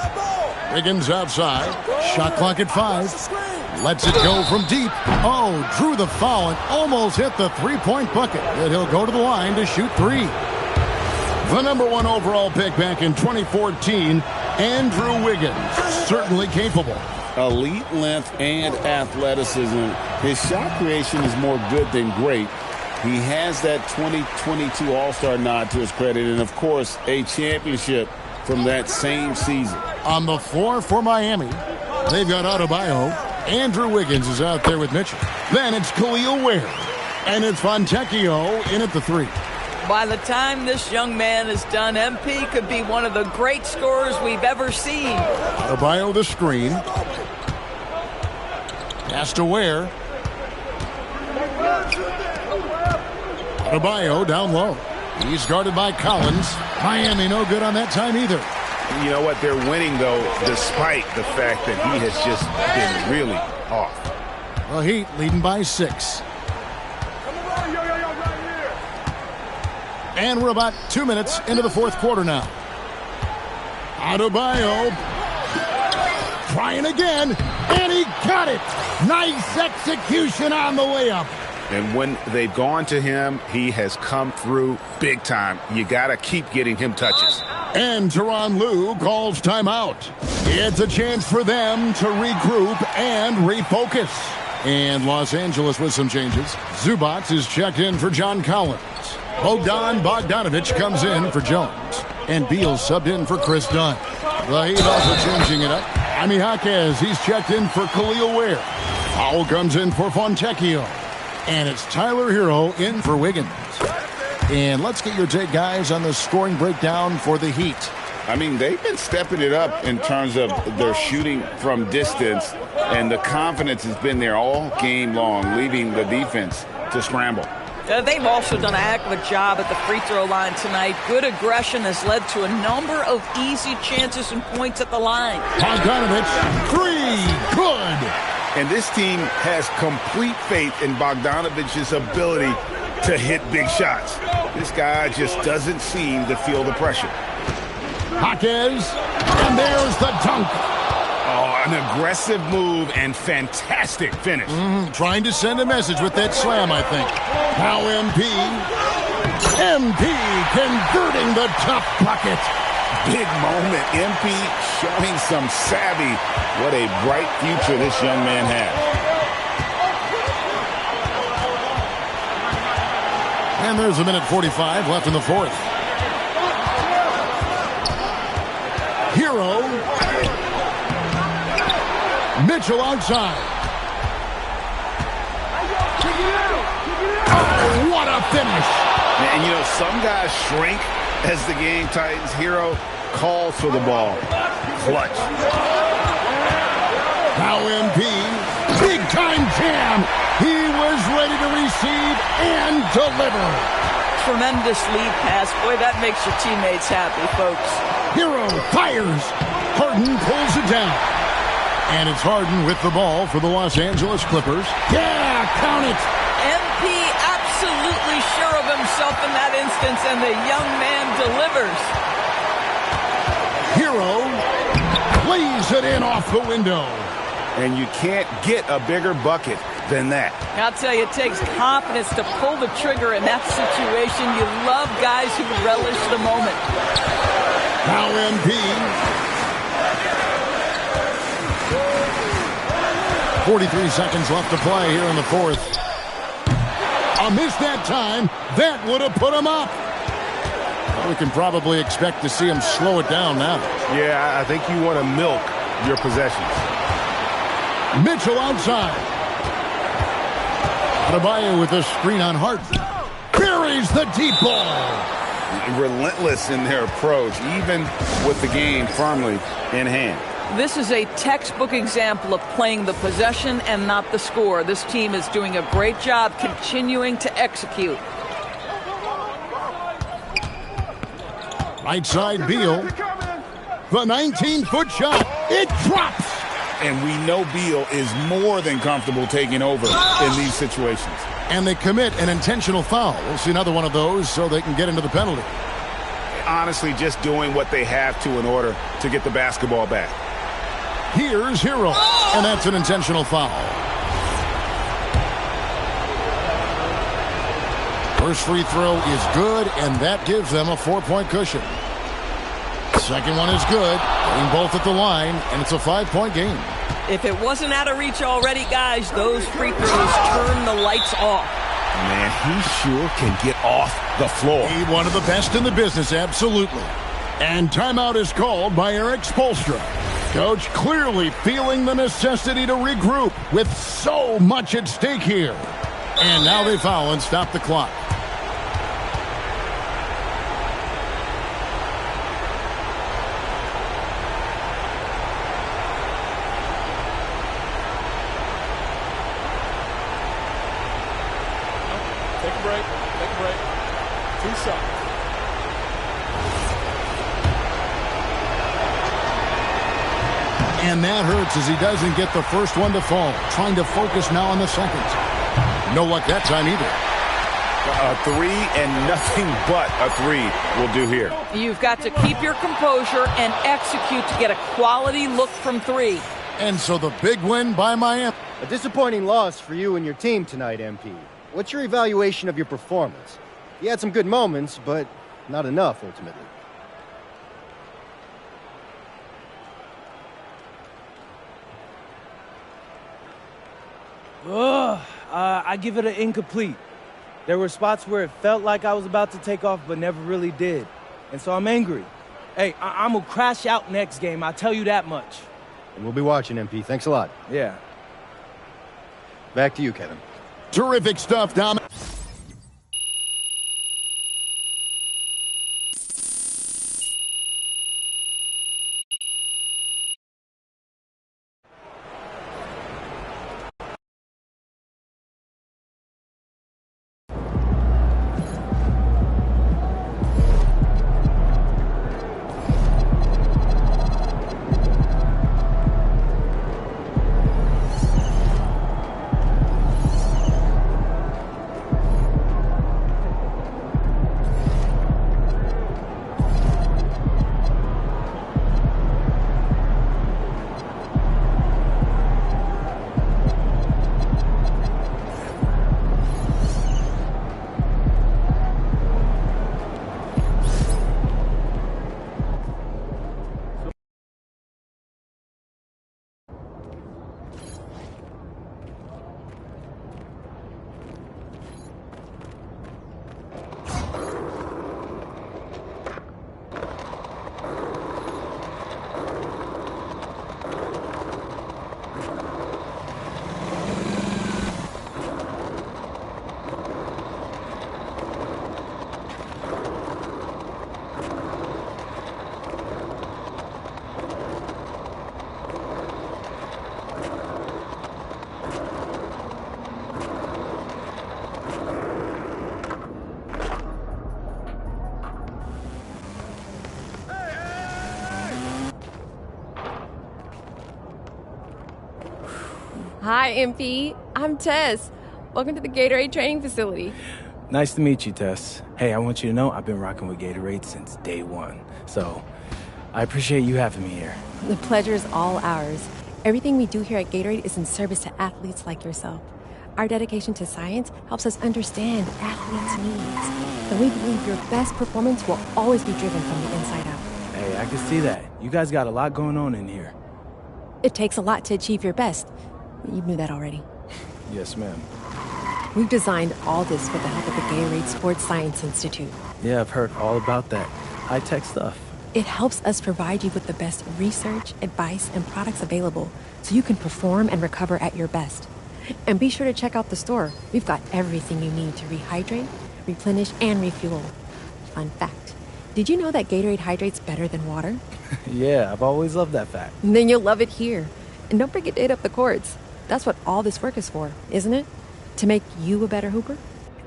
Wiggins outside. Shot clock at 5. Lets it go from deep. Oh, drew the foul and almost hit the three-point bucket. But he'll go to the line to shoot 3. The number 1 overall pick back in 2014, Andrew Wiggins. Certainly capable. Elite length and athleticism. His shot creation is more good than great. He has that 2022 All-Star nod to his credit, and of course, a championship from that same season. On the floor for Miami, they've got Adebayo. Andrew Wiggins is out there with Mitchell. Then it's Khalil Ware, and it's Fontecchio in at the 3. By the time this young man is done, MP could be one of the great scorers we've ever seen. Adebayo the screen. Pass to Ware. Adebayo down low. He's guarded by Collins. Miami no good on that time either. you know what? They're winning, though, despite the fact that he has just been really off. The Heat leading by 6. And we're about 2 minutes into the fourth quarter now. Adebayo trying again, and he got it. Nice execution on the way up. And when they've gone to him, he has come through big time. You got to keep getting him touches. And Tyronn Lue calls timeout. It's a chance for them to regroup and refocus. And Los Angeles with some changes. Zubac is checked in for John Collins. Bogdanovic comes in for Jones. And Beal subbed in for Chris Dunn. The Heat also changing it up. Jaquez, he's checked in for Khalil Ware. Powell comes in for Fontecchio. And it's Tyler Hero in for Wiggins. And let's get your take, guys, on the scoring breakdown for the Heat. I mean, they've been stepping it up in terms of their shooting from distance, and the confidence has been there all game long, leaving the defense to scramble. They've also done a heck of a job at the free throw line tonight. Good aggression has led to a number of easy chances and points at the line. Bogdanovic, 3, good. And this team has complete faith in Bogdanovic's ability to hit big shots. This guy just doesn't seem to feel the pressure. Jaquez, and there's the dunk. Oh, an aggressive move and fantastic finish. Trying to send a message with that slam, I think. Now MP converting the tough bucket. Big moment. MP showing some savvy. What a bright future this young man has. And there's a minute 45 left in the fourth. Hero. Mitchell outside. Oh, what a finish. And, you know, some guys shrink as the game tightens. Hero calls for the ball. Clutch. Now MP. Big-time jam. He was ready to receive and deliver. Tremendous lead pass. Boy, that makes your teammates happy, folks. Hero fires. Harden pulls it down. And it's Harden with the ball for the Los Angeles Clippers. Yeah, count it. MP absolutely sure of himself in that instance, and the young man delivers. Hero lays it in off the window. And you can't get a bigger bucket than that. I'll tell you, it takes confidence to pull the trigger in that situation. You love guys who relish the moment. Now MP. 43 seconds left to play here in the fourth. A miss that time. That would have put him up. We can probably expect to see him slow it down now. Yeah, I think you want to milk your possessions. Mitchell outside. Adebayo with the screen on Harden. Buries the deep ball. Relentless in their approach, even with the game firmly in hand. This is a textbook example of playing the possession and not the score. This team is doing a great job continuing to execute. Right side, Beal. The 19-foot shot. It drops. And we know Beal is more than comfortable taking over in these situations. And they commit an intentional foul. We'll see another one of those so they can get into the penalty. Honestly, just doing what they have to in order to get the basketball back. Here's Hero. And that's an intentional foul. First free throw is good, and that gives them a 4-point cushion. Second one is good. Getting both at the line, and it's a 5-point game. If it wasn't out of reach already, guys, those free throws turn the lights off. Man, he sure can get off the floor. He's one of the best in the business, absolutely. And timeout is called by Eric Spoelstra. Coach clearly feeling the necessity to regroup with so much at stake here. And now they foul and stop the clock. Take a break. 2 shots. And that hurts as he doesn't get the first one to fall. Trying to focus now on the second. No luck that time either. A three and nothing but a three will do here. You've got to keep your composure and execute to get a quality look from three. And so the big win by Miami. A disappointing loss for you and your team tonight, MP. What's your evaluation of your performance? You had some good moments, but not enough ultimately. I give it an incomplete. There were spots where it felt like I was about to take off, but never really did. And so I'm angry. Hey, I'm going to crash out next game. I'll tell you that much. And we'll be watching, MP. Thanks a lot. Yeah. Back to you, Kevin. Terrific stuff, Dom. Hi, MP. I'm Tess. Welcome to the Gatorade training facility. Nice to meet you, Tess. Hey, I want you to know I've been rocking with Gatorade since day one. So, I appreciate you having me here. The pleasure is all ours. Everything we do here at Gatorade is in service to athletes like yourself. Our dedication to science helps us understand athletes' needs. And we believe your best performance will always be driven from the inside out. Hey, I can see that. You guys got a lot going on in here. It takes a lot to achieve your best. You knew that already. Yes, ma'am. We've designed all this with the help of the Gatorade Sports Science Institute. Yeah, I've heard all about that. High-tech stuff. It helps us provide you with the best research, advice, and products available so you can perform and recover at your best. And be sure to check out the store. We've got everything you need to rehydrate, replenish, and refuel. Fun fact, did you know that Gatorade hydrates better than water? Yeah, I've always loved that fact. And then you'll love it here. And don't forget to hit up the courts. That's what all this work is for, isn't it? To make you a better hooper?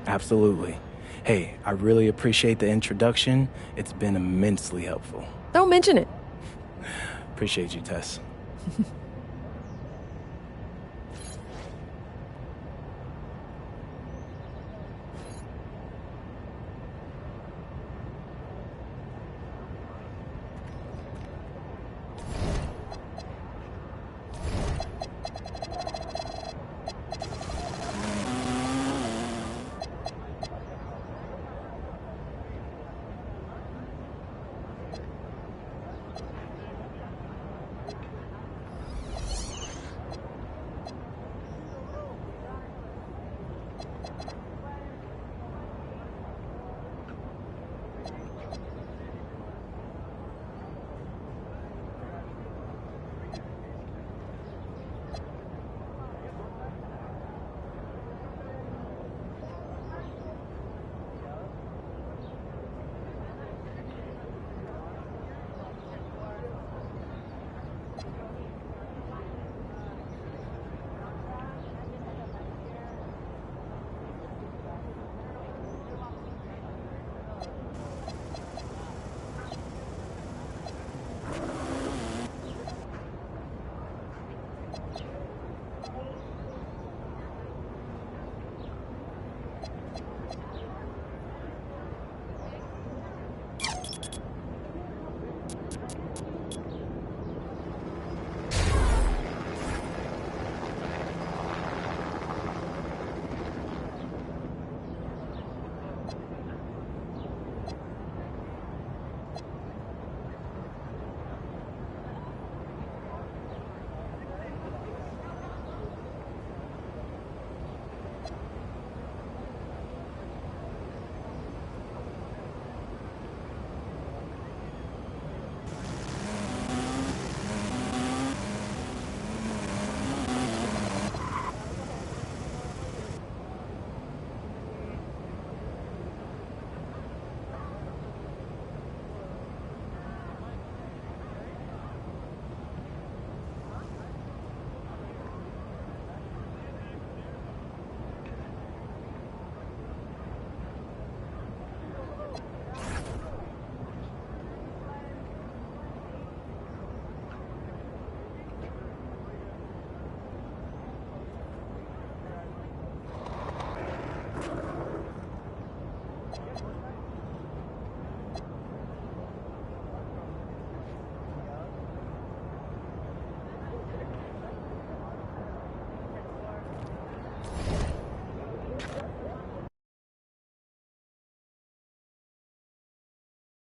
Absolutely. Hey, I really appreciate the introduction. It's been immensely helpful. Don't mention it. Appreciate you, Tess.